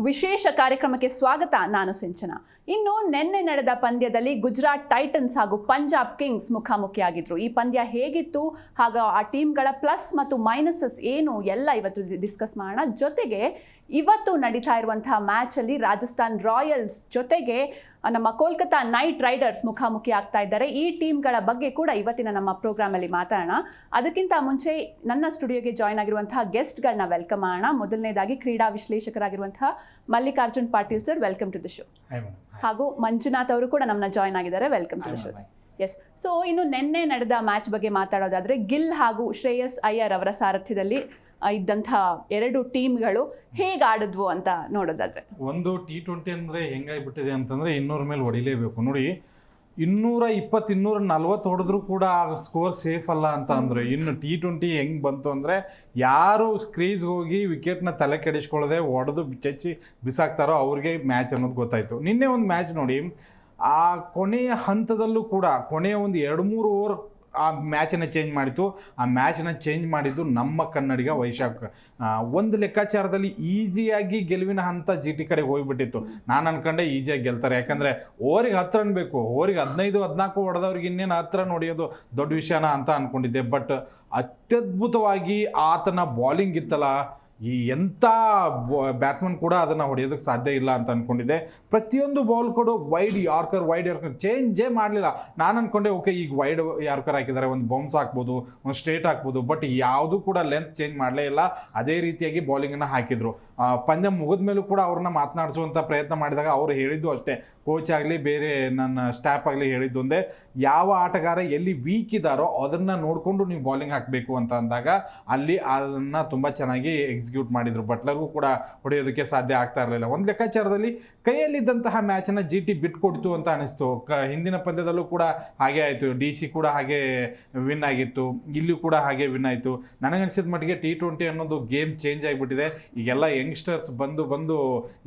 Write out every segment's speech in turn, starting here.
ವಿಶೇಷ ಕಾರ್ಯಕ್ರಮಕ್ಕೆ ಸ್ವಾಗತ. ನಾನು ಸಿಂಚನಾ. ಇನ್ನು ನಿನ್ನೆ ನಡೆದ ಪಂದ್ಯದಲ್ಲಿ ಗುಜರಾತ್ ಟೈಟನ್ಸ್ ಹಾಗೂ ಪಂಜಾಬ್ ಕಿಂಗ್ಸ್ ಮುಖಾಮುಖಿಯಾಗಿದ್ರು. ಈ ಪಂದ್ಯ ಹೇಗಿತ್ತು ಹಾಗೂ ಆ ಟೀಮ್ಗಳ ಪ್ಲಸ್ ಮತ್ತು ಮೈನಸಸ್ ಏನು ಎಲ್ಲ ಇವತ್ತು ಡಿಸ್ಕಸ್ ಮಾಡೋಣ. ಜೊತೆಗೆ ಇವತ್ತು ನಡೀತಾ ಇರುವಂತಹ ಮ್ಯಾಚಲ್ಲಿ ರಾಜಸ್ಥಾನ್ ರಾಯಲ್ಸ್ ಜೊತೆಗೆ ನಮ್ಮ ಕೋಲ್ಕತಾ ನೈಟ್ ರೈಡರ್ಸ್ ಮುಖಾಮುಖಿ ಆಗ್ತಾ ಇದ್ದಾರೆ. ಈ ಟೀಮ್ಗಳ ಬಗ್ಗೆ ಕೂಡ ಇವತ್ತಿನ ನಮ್ಮ ಪ್ರೋಗ್ರಾಮಲ್ಲಿ ಮಾತಾಡೋಣ. ಅದಕ್ಕಿಂತ ಮುಂಚೆ ನನ್ನ ಸ್ಟುಡಿಯೋಗೆ ಜಾಯ್ನ್ ಆಗಿರುವಂತಹ ಗೆಸ್ಟ್ಗಳನ್ನ ವೆಲ್ಕಮ್ ಮಾಡೋಣ. ಮೊದಲನೇದಾಗಿ ಕ್ರೀಡಾ ವಿಶ್ಲೇಷಕರಾಗಿರುವಂತಹ Mallikarjun Patil sir, welcome to the show. ಹಾಗೂ ಮಂಜುನಾಥ್ ಅವರು ಕೂಡ ನಮ್ಮನ್ನ ಜಾಯ್ನ್ ಆಗಿದ್ದಾರೆ. Welcome to the show. Yes. So ಇನ್ನು ನಿನ್ನೆ ನಡೆದ ಮ್ಯಾಚ್ ಬಗ್ಗೆ ಮಾತಾಡೋದಾದ್ರೆ, ಗಿಲ್ ಹಾಗೂ ಶ್ರೇಯಸ್ ಅಯ್ಯರ್ ಅವರ ಸಾರಥ್ಯದಲ್ಲಿ ಇದ್ದಂಥ ಎರಡು ಟೀಮ್ಗಳು ಹೇಗೆ ಆಡಿದ್ವು ಅಂತ ನೋಡೋದಾದ್ರೆ, ಒಂದು T20 ಅಂದರೆ ಹೆಂಗಾಗಿಬಿಟ್ಟಿದೆ ಅಂತಂದರೆ 200 ಮೇಲೆ ಹೊಡಿಲೇಬೇಕು. ನೋಡಿ, 220 240 ಹೊಡೆದ್ರು ಕೂಡ ಆ ಸ್ಕೋರ್ ಸೇಫ್ ಅಲ್ಲ ಅಂತ ಅಂದರೆ, ಇನ್ನು T20 ಹೆಂಗೆ ಬಂತು ಅಂದರೆ, ಯಾರು ಕ್ರೀಸ್ಗೆ ಹೋಗಿ ವಿಕೆಟ್ನ ತಲೆ ಕೆಡಿಸ್ಕೊಳ್ಳದೆ ಹೊಡೆದು ಚಚ್ಚಿ ಬಿಸಾಕ್ತಾರೋ ಅವ್ರಿಗೆ ಮ್ಯಾಚ್ ಅನ್ನೋದು ಗೊತ್ತಾಯಿತು. ನಿನ್ನೆ ಒಂದು ಮ್ಯಾಚ್ ನೋಡಿ, ಆ ಕೊನೆಯ ಹಂತದಲ್ಲೂ ಕೂಡ ಕೊನೆಯ ಒಂದು 2-3 ಓವರ್ ಆ ಮ್ಯಾಚನ್ನು ಚೇಂಜ್ ಮಾಡಿತ್ತು. ಆ ಮ್ಯಾಚನ್ನು ಚೇಂಜ್ ಮಾಡಿದ್ದು ನಮ್ಮ ಕನ್ನಡಿಗ ವೈಶಾಖ್. ಒಂದು ಲೆಕ್ಕಾಚಾರದಲ್ಲಿ ಈಸಿಯಾಗಿ ಗೆಲುವಿನ ಹಂತ GT ಕಡೆಗೆ ಹೋಗಿಬಿಟ್ಟಿತ್ತು. ನಾನು ಅನ್ಕೊಂಡೆ ಈಸಿಯಾಗಿ ಗೆಲ್ತಾರೆ, ಯಾಕಂದರೆ ಓವರಿಗೆ 10 ರನ್ ಬೇಕು. ಓವರಿಗೆ 15-14 ಹೊಡೆದವ್ರಿಗೆ ಇನ್ನೇನು 10 ರನ್ ಹೊಡೆಯೋದು ದೊಡ್ಡ ವಿಷಯನ ಅಂತ ಅಂದ್ಕೊಂಡಿದ್ದೆ. ಬಟ್ ಅತ್ಯದ್ಭುತವಾಗಿ ಆತನ ಬಾಲಿಂಗ್ ಇತ್ತಲ್ಲ, ಈ ಎಂಥ ಬ್ಯಾಟ್ಸ್ಮನ್ ಕೂಡ ಅದನ್ನು ಹೊಡೆಯೋದಕ್ಕೆ ಸಾಧ್ಯ ಇಲ್ಲ ಅಂತ ಅಂದ್ಕೊಂಡಿದ್ದೆ. ಪ್ರತಿಯೊಂದು ಬಾಲ್ ಕೊಡು ವೈಡ್ ಯಾರ್ಕರ್ ಚೇಂಜೇ ಮಾಡಲಿಲ್ಲ. ನಾನು ಅಂದ್ಕೊಂಡೆ ಓಕೆ, ಈಗ ವೈಡ್ ಯಾರ್ಕರ್ ಹಾಕಿದ್ದಾರೆ, ಒಂದು ಬೌನ್ಸ್ ಹಾಕ್ಬೋದು, ಒಂದು ಸ್ಟ್ರೇಟ್ ಹಾಕ್ಬೋದು, ಬಟ್ ಯಾವುದೂ ಕೂಡ ಲೆಂತ್ ಚೇಂಜ್ ಮಾಡಲೇ ಇಲ್ಲ. ಅದೇ ರೀತಿಯಾಗಿ ಬೌಲಿಂಗನ್ನು ಹಾಕಿದರು. ಪಂದ್ಯ ಮುಗಿದ ಮೇಲೂ ಕೂಡ ಅವ್ರನ್ನ ಮಾತನಾಡಿಸುವಂಥ ಪ್ರಯತ್ನ ಮಾಡಿದಾಗ ಅವರು ಹೇಳಿದ್ದು ಅಷ್ಟೇ, ಕೋಚ್ ಆಗಲಿ ಬೇರೆ ನನ್ನ ಸ್ಟಾಫ್ ಆಗಲಿ ಹೇಳಿದ್ದು ಒಂದೇ, ಯಾವ ಆಟಗಾರ ಎಲ್ಲಿ ವೀಕ್ ಇದ್ದಾರೋ ಅದನ್ನು ನೋಡಿಕೊಂಡು ನೀವು ಬೌಲಿಂಗ್ ಹಾಕಬೇಕು ಅಂತ ಅಂದಾಗ ಅಲ್ಲಿ ಅದನ್ನು ತುಂಬ ಚೆನ್ನಾಗಿ ಎಕ್ಸಿಕ್ಯೂಟ್ ಮಾಡಿದರು. ಬಟ್ಲರ್ಗೂ ಕೂಡ ಹೊಡೆಯೋದಕ್ಕೆ ಸಾಧ್ಯ ಆಗ್ತಾ ಇರಲಿಲ್ಲ. ಒಂದು ಲೆಕ್ಕಾಚಾರದಲ್ಲಿ ಕೈಯಲ್ಲಿದ್ದಂತಹ ಮ್ಯಾಚನ್ನು GT ಬಿಟ್ಕೊಡ್ತು ಅಂತ ಅನಿಸ್ತು. ಹಿಂದಿನ ಪಂದ್ಯದಲ್ಲೂ ಕೂಡ ಹಾಗೆ ಆಯಿತು. DC ಕೂಡ ಹಾಗೆ ವಿನ್ ಆಗಿತ್ತು, ಇಲ್ಲೂ ಕೂಡ ಹಾಗೆ ವಿನ್ ಆಯಿತು. ನನಗನ್ಸಿದ ಮಟ್ಟಿಗೆ T20 ಅನ್ನೋದು ಗೇಮ್ ಚೇಂಜ್ ಆಗಿಬಿಟ್ಟಿದೆ. ಈಗೆಲ್ಲ ಯಂಗ್ಸ್ಟರ್ಸ್ ಬಂದು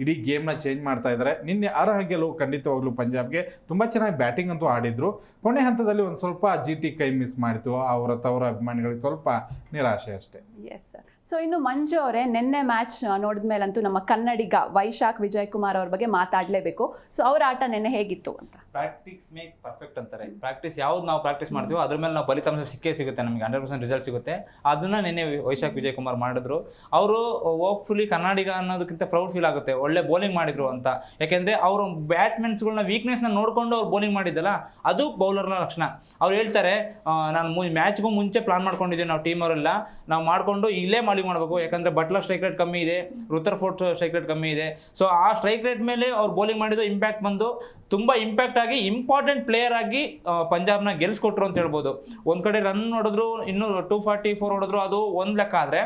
ಇಡೀ ಗೇಮ್ನ ಚೇಂಜ್ ಮಾಡ್ತಾ ಇದ್ದಾರೆ. ನಿನ್ನೆ ಅರ್ಹ ಗೆಲುವು ಖಂಡಿತವಾಗ್ಲೂ ಪಂಜಾಬ್ಗೆ. ತುಂಬ ಚೆನ್ನಾಗಿ ಬ್ಯಾಟಿಂಗ್ ಅಂತೂ ಆಡಿದ್ರು. ಕೊನೆ ಹಂತದಲ್ಲಿ ಒಂದು ಸ್ವಲ್ಪ GT ಕೈ ಮಿಸ್ ಮಾಡಿತು. ಅವರ ಅಭಿಮಾನಿಗಳಿಗೆ ಸ್ವಲ್ಪ ನಿರಾಶೆ ಅಷ್ಟೇ. S sir. ಸೊ ಇನ್ನು ಮಂಜು ಅವರೇ, ನಿನ್ನೆ ಮ್ಯಾಚ್ ನೋಡಿದ ಮೇಲಂತೂ ನಮ್ಮ ಕನ್ನಡಿಗ ವೈಶಾಖ್ ವಿಜಯ್ ಕುಮಾರ್ ಅವ್ರ ಬಗ್ಗೆ ಮಾತಾಡಲೇಬೇಕು. ಸೊ ಅವ್ರ ಆಟ ನಿನ್ನೆ ಹೇಗಿತ್ತು ಅಂತ. ಪ್ರಾಕ್ಟೀಸ್ ಮೇಕ್ ಪರ್ಫೆಕ್ಟ್ ಅಂತಾರೆ. ಪ್ರಾಕ್ಟೀಸ್ ಯಾವ್ದು ನಾವು ಪ್ರಾಕ್ಟೀಸ್ ಮಾಡ್ತೀವೋ ಅದ್ರ ಮೇಲೆ ನಾವು ಫಲಿತಾಂಶ ಸಿಗುತ್ತೆ, ನಮಗೆ 100% ರಿಸಲ್ಟ್ ಸಿಗುತ್ತೆ. ಅದನ್ನ ನಿನ್ನೆ ವೈಶಾಖ್ ವಿಜಯ್ ಕುಮಾರ್ ಮಾಡಿದ್ರು. ಅವರು ಹೋಪ್ಫುಲಿ ಕನ್ನಡಿಗ ಅನ್ನೋದಕ್ಕಿಂತ ಪ್ರೌಡ್ ಫೀಲ್ ಆಗುತ್ತೆ, ಒಳ್ಳೆ ಬೌಲಿಂಗ್ ಮಾಡಿದ್ರು ಅಂತ. ಯಾಕೆಂದ್ರೆ ಅವರು ಬ್ಯಾಟ್ಸ್ಮನ್ಸ್ಗಳನ್ನ ವೀಕ್ನೆಸ್ನ ನೋಡ್ಕೊಂಡು ಅವ್ರು ಬೌಲಿಂಗ್ ಮಾಡಿದ್ದಲ್ಲ, ಅದು ಬೌಲರ್ನ ಲಕ್ಷಣ. ಅವ್ರು ಹೇಳ್ತಾರೆ, ನಾನು ಮ್ಯಾಚ್ಗೂ ಮುಂಚೆ ಪ್ಲಾನ್ ಮಾಡ್ಕೊಂಡಿದ್ದೀವಿ ನಾವು ಟೀಮ್ ಅವರೆಲ್ಲ, ನಾವು ಮಾಡಿಕೊಂಡು ಇಲ್ಲೇ ಬೌಲಿಂಗ್ ಮಾಡಬೇಕು. ಯಾಕಂದ್ರೆ ಬಟ್ಲರ್ ಸ್ಟ್ರೈಕ್ ರೇಟ್ ಕಮ್ಮಿ ಇದೆ, ರುತರ್ಫೋರ್ಡ್ ಸ್ಟ್ರೈಕ್ ರೇಟ್ ಕಮ್ಮಿ ಇದೆ. ಸೊ ಆ ಸ್ಟ್ರೈಕ್ ರೇಟ್ ಮೇಲೆ ಅವ್ರು ಬೌಲಿಂಗ್ ಮಾಡಿದ್ದು ಇಂಪ್ಯಾಕ್ಟ್ ಬಂದು ತುಂಬ ಇಂಪ್ಯಾಕ್ಟ್ ಆಗಿ ಇಂಪಾರ್ಟೆಂಟ್ ಪ್ಲೇಯರ್ ಆಗಿ ಪಂಜಾಬ್ನ ಗೆಲ್ಸ್ಕೊಟ್ರು ಅಂತ ಹೇಳ್ಬೋದು. ಒಂದು ಕಡೆ ರನ್ ಹೊಡೆದ್ರು, ಇನ್ನೂ 244 ಹೊಡೆದ್ರು. ಅದು ಒಂದು ಲೆಕ್ಕ. ಆದರೆ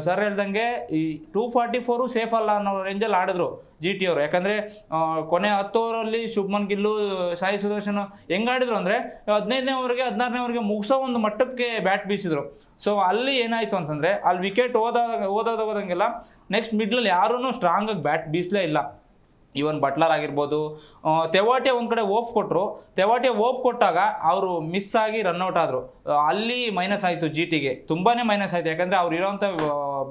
ಸರ್ ಹೇಳ್ದಂಗೆ ಈ 244 ಸೇಫ್ ಅಲ್ಲ ಅನ್ನೋ ರೇಂಜಲ್ಲಿ ಆಡಿದ್ರು GT ಅವರು. ಯಾಕಂದರೆ ಕೊನೆ 10 ಓವರಲ್ಲಿ ಶುಭ್ಮನ್ ಗಿಲ್ಲು, ಸಾಯಿ ಸುದರ್ಶನ್ ಹೆಂಗಾಡಿದ್ರು ಅಂದರೆ 15ನೇ ಓವರ್ಗೆ 16ನೇ ಓವರ್ಗೆ ಮುಗಿಸೋ ಒಂದು ಮಟ್ಟಕ್ಕೆ ಬ್ಯಾಟ್ ಬೀಸಿದ್ರು. ಸೊ ಅಲ್ಲಿ ಏನಾಯಿತು ಅಂತಂದರೆ, ಅಲ್ಲಿ ವಿಕೆಟ್ ಹೋದಂಗೆಲ್ಲ ನೆಕ್ಸ್ಟ್ ಮಿಡ್ಲಲ್ಲಿ ಯಾರೂ ಸ್ಟ್ರಾಂಗಾಗಿ ಬ್ಯಾಟ್ ಬೀಸಲೇ ಇಲ್ಲ. ಈವನ್ ಬಟ್ಲರ್ ಆಗಿರ್ಬೋದು, ತೆವಾಟೆ ಒಂದು ಕಡೆ ಓಫ್ ಕೊಟ್ಟರು. ತೆವಾಟೆ ಓಫ್ ಕೊಟ್ಟಾಗ ಅವರು ಮಿಸ್ ಆಗಿ ರನ್ಔಟ್ ಆದರು. ಅಲ್ಲಿ ಮೈನಸ್ ಆಯಿತು GTಗೆ, ತುಂಬಾ ಮೈನಸ್ ಆಯಿತು. ಯಾಕಂದರೆ ಅವ್ರು ಇರೋಂಥ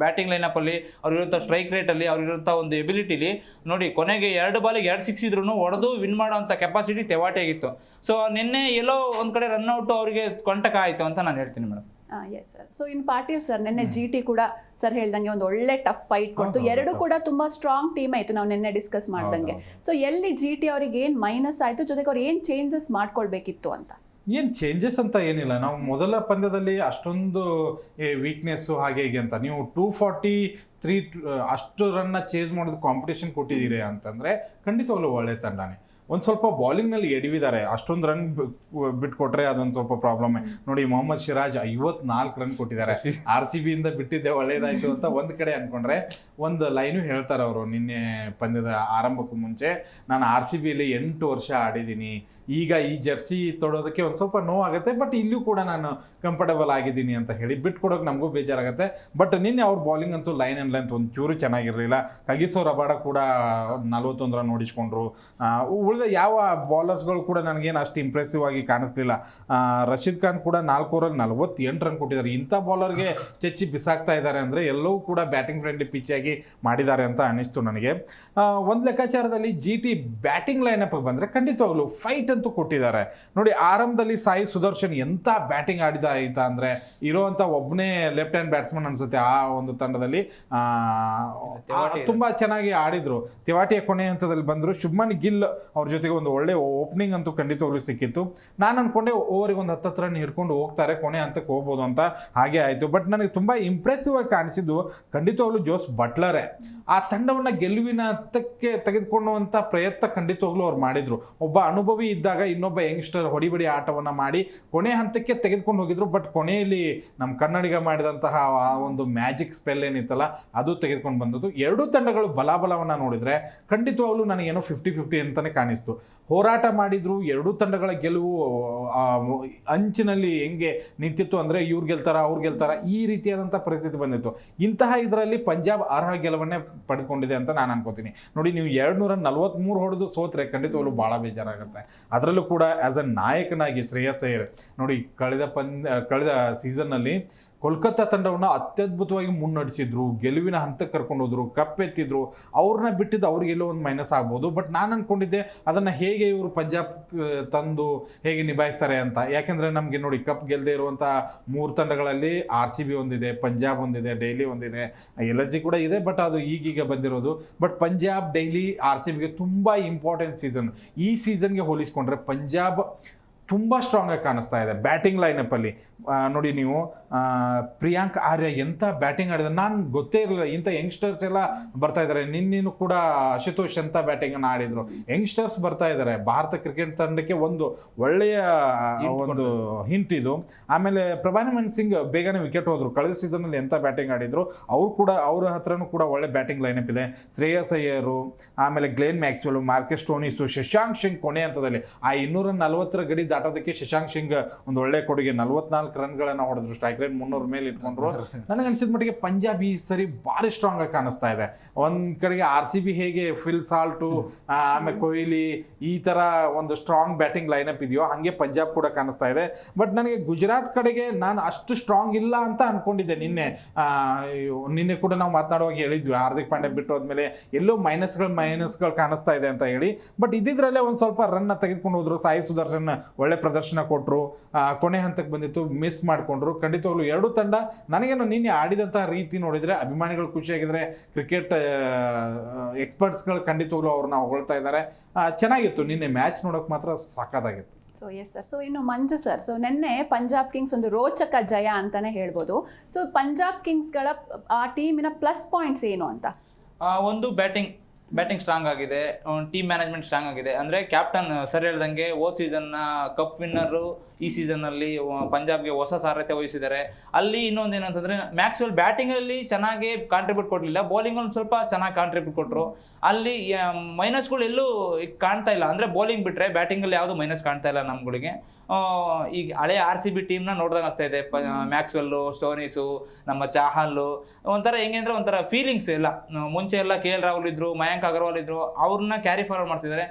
ಬ್ಯಾಟಿಂಗ್ ಲೈನಪ್ಪಲ್ಲಿ, ಅವ್ರು ಇರೋಂಥ ಸ್ಟ್ರೈಕ್ ರೇಟಲ್ಲಿ, ಅವ್ರು ಇರೋಂಥ ಒಂದು ಎಬಿಲಿಟಿಲಿ ನೋಡಿ, ಕೊನೆಗೆ 2 ಬಾಲಿಗೆ 2 ಸಿಕ್ಸ್ ಇದ್ರೂ ಹೊಡೆದು ವಿನ್ ಮಾಡೋಂಥ ಕೆಪಾಸಿಟಿ ತೆವಾಟೆಗಿತ್ತು. ಸೊ ನಿನ್ನೆ ಎಲ್ಲೋ ಒಂದು ಕಡೆ ರನ್ಔಟು ಅವರಿಗೆ ಕಂಟಕ ಆಯಿತು ಅಂತ ನಾನು ಹೇಳ್ತೀನಿ madam. S sir. So in Patil sir, ನಿನ್ನೆ GT ಕೂಡ ಸರ್ ಹೇಳ್ದಂಗೆ ಒಂದು ಒಳ್ಳೆ ಟಫ್ ಫೈಟ್ ಕೊಡ್ತು. ಎರಡು ಕೂಡ ತುಂಬಾ ಸ್ಟ್ರಾಂಗ್ ಟೀಮ್ ಆಯ್ತು, ನಾವು ನಿನ್ನೆ ಡಿಸ್ಕಸ್ ಮಾಡ್ದಂಗೆ. ಸೊ ಎಲ್ಲಿ GT ಅವ್ರಿಗೆ ಏನ್ ಮೈನಸ್ ಆಯ್ತು, ಜೊತೆಗೆ ಅವ್ರು ಏನ್ ಚೇಂಜಸ್ ಮಾಡ್ಕೊಳ್ಬೇಕಿತ್ತು ಅಂತ? ಏನು ಚೇಂಜಸ್ ಅಂತ ಏನಿಲ್ಲ. ನಾವು ಮೊದಲ ಪಂದ್ಯದಲ್ಲಿ ಅಷ್ಟೊಂದು ವೀಕ್ನೆಸ್ಸು ಹಾಗೆ ಹೀಗೆ ಅಂತ, ನೀವು 243 ಅಷ್ಟು ರನ್ನ ಚೇಂಜ್ ಮಾಡೋದು ಕಾಂಪಿಟೇಷನ್ ಕೊಟ್ಟಿದ್ದೀರಿ ಅಂತಂದರೆ ಖಂಡಿತವಾಗ್ಲೂ ಒಳ್ಳೆ ತಂಡನೇ. ಒಂದು ಸ್ವಲ್ಪ ಬಾಲಿಂಗ್ನಲ್ಲಿ ಎಡವಿದ್ದಾರೆ. ಅಷ್ಟೊಂದು ರನ್ ಬಿಟ್ಕೊಟ್ರೆ ಅದೊಂದು ಸ್ವಲ್ಪ ಪ್ರಾಬ್ಲಮ್ಮೆ. ನೋಡಿ, ಮೊಹಮ್ಮದ್ ಸಿರಾಜ್ 54 ರನ್ ಕೊಟ್ಟಿದ್ದಾರೆ. RCBಯಿಂದ ಬಿಟ್ಟಿದ್ದೆ ಒಳ್ಳೇದಾಯಿತು ಅಂತ ಒಂದು ಕಡೆ ಅಂದ್ಕೊಂಡ್ರೆ, ಒಂದು ಲೈನು ಹೇಳ್ತಾರೆ ಅವರು ನಿನ್ನೆ ಪಂದ್ಯದ ಆರಂಭಕ್ಕೂ ಮುಂಚೆ, ನಾನು RCBಯಲ್ಲಿ 8 ವರ್ಷ ಆಡಿದ್ದೀನಿ, ಈಗ ಈ ಜರ್ಸಿ ತೊಡೋದಕ್ಕೆ ಒಂದು ಸ್ವಲ್ಪ ನೋವಾಗುತ್ತೆ, ಬಟ್ ಇಲ್ಲೂ ಕೂಡ ನಾನು ಕಂಫರ್ಟಬಲ್ ಆಗಿದ್ದೀನಿ ಅಂತ ಹೇಳಿ ಬಿಟ್ಕೊಡೋಕೆ ನಮಗೂ ಬೇಜಾರಾಗುತ್ತೆ. ಬಟ್ ನಿನ್ನೆ ಅವ್ರ ಬಾಲಿಂಗ್ ಅಂತೂ ಲೈನ್ ಆ್ಯಂಡ್ ಲೆಂತ್ ಒಂದು ಚೂರು ಚೆನ್ನಾಗಿರಲಿಲ್ಲ. ಕಗಿಸೋ ರಬಾಡ ಕೂಡ 41 ರನ್ ನೋಡಿಸ್ಕೊಂಡ್ರು. ಉಳಿದ ಯಾವ ಬೌಲರ್ಸ್ಗಳು ಕೂಡ ನನಗೇನು ಅಷ್ಟು ಇಂಪ್ರೆಸಿವ್ ಆಗಿ ಕಾಣಿಸ್ಲಿಲ್ಲ. ರಶೀದ್ ಖಾನ್ ಕೂಡ 4 ಓವರಲ್ಲಿ 48 ರನ್ ಕೊಟ್ಟಿದ್ದಾರೆ. ಇಂಥ ಬೌಲರ್ಗೆ ಚೆಚ್ಚಿ ಬಿಸಾಕ್ತಾ ಇದ್ದಾರೆ ಅಂದರೆ ಎಲ್ಲವೂ ಕೂಡ ಬ್ಯಾಟಿಂಗ್ ಫ್ರೆಂಡ್ಲಿ ಪಿಚ್ಚಾಗಿ ಮಾಡಿದ್ದಾರೆ ಅಂತ ಅನ್ನಿಸ್ತು ನನಗೆ. ಒಂದು ಲೆಕ್ಕಾಚಾರದಲ್ಲಿ GT ಬ್ಯಾಟಿಂಗ್ ಲೈನಪ್ಗೆ ಬಂದರೆ ಖಂಡಿತವಾಗ್ಲೂ ಫೈಟ್ ಅಂತೂ ಕೊಟ್ಟಿದ್ದಾರೆ ನೋಡಿ. ಆರಂಭದಲ್ಲಿ ಸಾಯಿ ಸುದರ್ಶನ್ ಎಂಥ ಬ್ಯಾಟಿಂಗ್ ಆಡಿದ ಆಯಿತಾ ಅಂದರೆ ಇರೋವಂಥ ಒಬ್ಬನೇ ಲೆಫ್ಟ್ ಹ್ಯಾಂಡ್ ಬ್ಯಾಟ್ಸ್ಮನ್ ಅನಿಸುತ್ತೆ ಆ ಒಂದು ತಂಡದಲ್ಲಿ. ತುಂಬ ಚೆನ್ನಾಗಿ ಆಡಿದರು. ತಿವಾಟಿಯ ಕೊನೆ ಹಂತದಲ್ಲಿ ಬಂದರು. ಶುಭ್ಮನ್ ಗಿಲ್ ಅವ್ರ ಜೊತೆಗೆ ಒಂದು ಒಳ್ಳೆ ಓಪನಿಂಗ್ ಅಂತೂ ಖಂಡಿತವಾಗ್ಲೂ ಸಿಕ್ಕಿತ್ತು. ನಾನು ಅಂದ್ಕೊಂಡೆ ಓವರಿಗೆ ಒಂದು 10 ರನ್ ಹಿಡ್ಕೊಂಡು ಹೋಗ್ತಾರೆ, ಕೊನೆ ಹಂತಕ್ಕೆ ಹೋಗ್ಬೋದು ಅಂತ. ಹಾಗೆ ಆಯಿತು. ಬಟ್ ನನಗೆ ತುಂಬ ಇಂಪ್ರೆಸಿವ್ ಆಗಿ ಕಾಣಿಸಿದ್ದು ಖಂಡಿತವಾಗ್ಲೂ ಜೋಸ್ ಬಟ್ಲರೇ. ಆ ತಂಡವನ್ನು ಗೆಲುವಿನ ಹಂತಕ್ಕೆ ತೆಗೆದುಕೊಳ್ಳುವಂಥ ಪ್ರಯತ್ನ ಖಂಡಿತವಾಗ್ಲೂ ಅವ್ರು ಮಾಡಿದರು. ಒಬ್ಬ ಅನುಭವಿ ಇದ್ದಾಗ ಇನ್ನೊಬ್ಬ ಯಂಗ್ಸ್ಟರ್ ಹೊಡಿಬಡಿ ಆಟವನ್ನು ಮಾಡಿ ಕೊನೆ ಹಂತಕ್ಕೆ ತೆಗೆದುಕೊಂಡು ಹೋಗಿದ್ರು. ಬಟ್ ಕೊನೆಯಲ್ಲಿ ನಮ್ಮ ಕನ್ನಡಿಗ ಮಾಡಿದಂತಹ ಆ ಒಂದು ಮ್ಯಾಜಿಕ್ ಸ್ಪೆಲ್ ಏನಿತ್ತಲ್ಲ ಅದು ತೆಗೆದುಕೊಂಡು ಬಂದದ್ದು. ಎರಡೂ ತಂಡಗಳು ಬಲಾಬಲವನ್ನು ನೋಡಿದರೆ ಖಂಡಿತವಾಗ್ಲೂ ನನಗೇನೋ 50-50 ಅಂತಲೇ ಕಾಣಿಸ್ತು. ಹೋರಾಟ ಮಾಡಿದ್ರು. ಎರಡೂ ತಂಡಗಳ ಗೆಲುವು ಅಂಚಿನಲ್ಲಿ ಹೆಂಗೆ ನಿಂತಿತ್ತು ಅಂದರೆ ಇವ್ರು ಗೆಲ್ತಾರ ಅವ್ರು ಗೆಲ್ತಾರ ಈ ರೀತಿಯಾದಂಥ ಪರಿಸ್ಥಿತಿ ಬಂದಿತ್ತು. ಇಂತಹ ಇದರಲ್ಲಿ ಪಂಜಾಬ್ ಅರ್ಹ ಗೆಲುವನ್ನೇ ಪಡೆದುಕೊಂಡಿದೆ ಅಂತ ನಾನು ಅನ್ಕೋತೀನಿ. ನೋಡಿ, ನೀವು 243 ಹೊಡೆದು ಸೋತ್ರೆ ಖಂಡಿತವಾಗ್ಲೂ ಭಾಳ ಬೇಜಾರಾಗುತ್ತೆ. ಅದರಲ್ಲೂ ಕೂಡ ಆ್ಯಸ್ ಅ ನಾಯಕನಾಗಿ ಶ್ರೇಯಸ್ ಅಯ್ಯರ್ ನೋಡಿ, ಕಳೆದ ಸೀಸನ್ನಲ್ಲಿ ಕೋಲ್ಕತ್ತಾ ತಂಡವನ್ನು ಅತ್ಯದ್ಭುತವಾಗಿ ಮುನ್ನಡೆಸಿದ್ರು, ಗೆಲುವಿನ ಹಂತಕ್ಕೆ ಕರ್ಕೊಂಡು ಹೋದ್ರು, ಕಪ್ಪೆತ್ತಿದ್ರು. ಅವ್ರನ್ನ ಬಿಟ್ಟಿದ್ದು ಅವ್ರಿಗೆಲ್ಲೋ ಒಂದು ಮೈನಸ್ ಆಗ್ಬೋದು. ಬಟ್ ನಾನು ಅಂದ್ಕೊಂಡಿದ್ದೆ ಅದನ್ನು ಹೇಗೆ ಇವರು ಪಂಜಾಬ್ ತಂದು ಹೇಗೆ ನಿಭಾಯಿಸ್ತಾರೆ ಅಂತ. ಯಾಕೆಂದರೆ ನಮಗೆ ನೋಡಿ, ಕಪ್ ಗೆಲ್ಲದೆ ಇರುವಂಥ 3 ತಂಡಗಳಲ್ಲಿ RCB ಒಂದಿದೆ, ಪಂಜಾಬ್ ಒಂದಿದೆ, ಡೈಲಿ ಒಂದಿದೆ, LSG ಕೂಡ ಇದೆ. ಬಟ್ ಅದು ಈಗೀಗ ಬಂದಿರೋದು. ಬಟ್ ಪಂಜಾಬ್, ಡೈಲಿ, RCBಗೆ ತುಂಬ ಇಂಪಾರ್ಟೆಂಟ್ ಸೀಸನ್. ಈ ಸೀಸನ್ಗೆ ಹೋಲಿಸ್ಕೊಂಡ್ರೆ ಪಂಜಾಬ್ ತುಂಬ ಸ್ಟ್ರಾಂಗಾಗಿ ಕಾಣಿಸ್ತಾ ಇದೆ ಬ್ಯಾಟಿಂಗ್ ಲೈನಪ್ಪಲ್ಲಿ. ನೋಡಿ ನೀವು, ಪ್ರಿಯಾಂಕ್ ಆರ್ಯ ಎಂಥ ಬ್ಯಾಟಿಂಗ್ ಆಡಿದ್ದಾರೆ. ನಾನು ಗೊತ್ತೇ ಇರಲಿಲ್ಲ ಇಂಥ ಯಂಗ್ಸ್ಟರ್ಸ್ ಎಲ್ಲ ಬರ್ತಾ ಇದ್ದಾರೆ. ನಿನ್ನೇನು ಕೂಡ ಅಶುತೋಷ್ ಅಂತ ಬ್ಯಾಟಿಂಗನ್ನು ಆಡಿದರು. ಯಂಗ್ಸ್ಟರ್ಸ್ ಬರ್ತಾ ಇದ್ದಾರೆ. ಭಾರತ ಕ್ರಿಕೆಟ್ ತಂಡಕ್ಕೆ ಒಂದು ಒಳ್ಳೆಯ ಒಂದು ಹಿಂಟ್ ಇದು. ಆಮೇಲೆ ಪ್ರಭಾನಿಮನ್ ಸಿಂಗ್ ಬೇಗನೆ ವಿಕೆಟ್ ಹೋದರು. ಕಳೆದ ಸೀಸನಲ್ಲಿ ಎಂಥ ಬ್ಯಾಟಿಂಗ್ ಆಡಿದರು. ಅವ್ರ ಹತ್ರನೂ ಕೂಡ ಒಳ್ಳೆ ಬ್ಯಾಟಿಂಗ್ ಲೈನಪ್ ಇದೆ. ಶ್ರೇಯಸ್ ಅಯ್ಯರು, ಆಮೇಲೆ Glenn Maxwell, Marcus Stoinis, Shashank Singh ಕೊನೆ ಹಂತದಲ್ಲಿ ಆ 240 ಗಡಿ ದಾಟೋದಕ್ಕೆ ಶಶಾಂಕ್ ಸಿಂಗ್ ಒಂದು ಒಳ್ಳೆ ಕೊಡುಗೆ. 44 ರನ್ಗಳನ್ನು ಹೊಡೆದ್ರು. ಸ್ಟ್ರೈಕ್ ರೇಟ್ 300 ಮೇಲೆ ಇಟ್ಕೊಂಡ್ರು. ನನಗೆ ಅನಿಸಿದ ಮಟ್ಟಿಗೆ ಪಂಜಾಬ್ ಈ ಸರಿ ಭಾರಿ ಸ್ಟ್ರಾಂಗ್ ಆಗಿ ಕಾಣಿಸ್ತಾ ಇದೆ. ಒಂದು ಕಡೆಗೆ RCB ಹೇಗೆ ಫಿಲ್ ಸಾಲ್ಟು, ಆಮೇಲೆ ಕೊಹ್ಲಿ ಈ ಥರ ಒಂದು ಸ್ಟ್ರಾಂಗ್ ಬ್ಯಾಟಿಂಗ್ ಲೈನಪ್ ಇದೆಯೋ ಹಾಗೆ ಪಂಜಾಬ್ ಕೂಡ ಕಾಣಿಸ್ತಾ ಇದೆ. ಬಟ್ ನನಗೆ ಗುಜರಾತ್ ಕಡೆಗೆ ನಾನು ಅಷ್ಟು ಸ್ಟ್ರಾಂಗ್ ಇಲ್ಲ ಅಂತ ಅಂದ್ಕೊಂಡಿದ್ದೆ. ನಿನ್ನೆ ಕೂಡ ನಾವು ಮಾತನಾಡುವಾಗ ಹೇಳಿದ್ವಿ, ಹಾರ್ದಿಕ್ ಪಾಂಡ್ಯ ಬಿಟ್ಟು ಹೋದ್ಮೇಲೆ ಎಲ್ಲೋ ಮೈನಸ್ಗಳು ಕಾಣಿಸ್ತಾ ಇದೆ ಅಂತ ಹೇಳಿ. ಬಟ್ ಇದ್ದಿದ್ರಲ್ಲೇ ಒಂದು ಸ್ವಲ್ಪ ರನ್ನ ತೆಗೆದುಕೊಂಡು ಹೋದ್ರು. ಸಾಯಿ ಸುದರ್ಶನ್ ಒಳ್ಳೆ ಪ್ರದರ್ಶನ ಕೊಟ್ಟರು. ಕೊನೆ ಹಂತಕ್ಕೆ ಬಂದಿತ್ತು, ಮಿಸ್ ಮಾಡಿಕೊಂಡ್ರು. ಖಂಡಿತವಾಗ್ಲೂ ಎರಡೂ ತಂಡ ನನಗೇನು ನಿನ್ನೆ ಆಡಿದಂಥ ರೀತಿ ನೋಡಿದರೆ ಅಭಿಮಾನಿಗಳು ಖುಷಿಯಾಗಿದ್ದಾರೆ. ಕ್ರಿಕೆಟ್ ಎಕ್ಸ್ಪರ್ಟ್ಸ್ಗಳು ಖಂಡಿತವಾಗ್ಲೂ ಅವ್ರನ್ನ ಹೊಗಳ್ತಾ ಇದ್ದಾರೆ. ಚೆನ್ನಾಗಿತ್ತು ನಿನ್ನೆ ಮ್ಯಾಚ್ ನೋಡೋಕೆ ಮಾತ್ರ ಸಾಕಾಗಿತ್ತು. So yes sir. ಸೊ ಇನ್ನು ಮಂಜು ಸರ್, ಸೊ ನಿನ್ನೆ ಪಂಜಾಬ್ ಕಿಂಗ್ಸ್ ಒಂದು ರೋಚಕ ಜಯ ಅಂತಲೇ ಹೇಳ್ಬೋದು. ಸೊ ಪಂಜಾಬ್ ಕಿಂಗ್ಸ್ಗಳ ಆ ಟೀಮಿನ ಪ್ಲಸ್ ಪಾಯಿಂಟ್ಸ್ ಏನು ಅಂತ? ಒಂದು ಬ್ಯಾಟಿಂಗ್ ಸ್ಟ್ರಾಂಗ್ ಆಗಿದೆ, ಟೀಮ್ ಮ್ಯಾನೇಜ್ಮೆಂಟ್ ಸ್ಟ್ರಾಂಗ್ ಆಗಿದೆ. ಅಂದರೆ ಕ್ಯಾಪ್ಟನ್ ಸರ್ ಹೇಳ್ದಂಗೆ ಹೋದ ಸೀಸನ್ನ ಕಪ್ ವಿನ್ನರು ಈ ಸೀಸನ್ನಲ್ಲಿ ಪಂಜಾಬ್ಗೆ ಹೊಸ ಸಾರಥ್ಯ ವಹಿಸಿದ್ದಾರೆ. ಅಲ್ಲಿ ಇನ್ನೊಂದು ಏನಂತಂದರೆ ಮ್ಯಾಕ್ಸ್ವೆಲ್ ಬ್ಯಾಟಿಂಗಲ್ಲಿ ಚೆನ್ನಾಗಿ ಕಾಂಟ್ರಿಬ್ಯೂಟ್ ಕೊಡಲಿಲ್ಲ, ಬೌಲಿಂಗಲ್ಲಿ ಸ್ವಲ್ಪ ಚೆನ್ನಾಗಿ ಕಾಂಟ್ರಿಬ್ಯೂಟ್ ಕೊಟ್ಟರು. ಅಲ್ಲಿ ಮೈನಸ್ಗಳು ಎಲ್ಲೂ ಕಾಣ್ತಾ ಇಲ್ಲ. ಅಂದರೆ ಬೌಲಿಂಗ್ ಬಿಟ್ಟರೆ ಬ್ಯಾಟಿಂಗಲ್ಲಿ ಯಾವುದೂ ಮೈನಸ್ ಕಾಣ್ತಾ ಇಲ್ಲ ನಮ್ಗಳಿಗೆ. ಈಗ ಹಳೆ RCB ಟೀಮ್ನ ನೋಡ್ದಂಗೆ ಆಗ್ತಾ ಇದೆ. ಮ್ಯಾಕ್ಸ್ವೆಲ್ಲು, ಸ್ಟೋನಿಸು, ನಮ್ಮ ಚಾಹಲ್ಲು, ಒಂಥರ ಹೆಂಗೆ ಅಂದರೆ ಒಂಥರ ಫೀಲಿಂಗ್ಸ್ ಎಲ್ಲ. ಮುಂಚೆ ಎಲ್ಲ KL ರಾಹುಲ್ ಇದ್ದರು, ಮಯಾಂಕ್ ಅಗರ್ವಾಲ್ ಇದ್ದರು, ಅವ್ರನ್ನ ಕ್ಯಾರಿ ಫಾರ್ವರ್ಡ್ ಮಾಡ್ತಿದ್ದಾರೆ.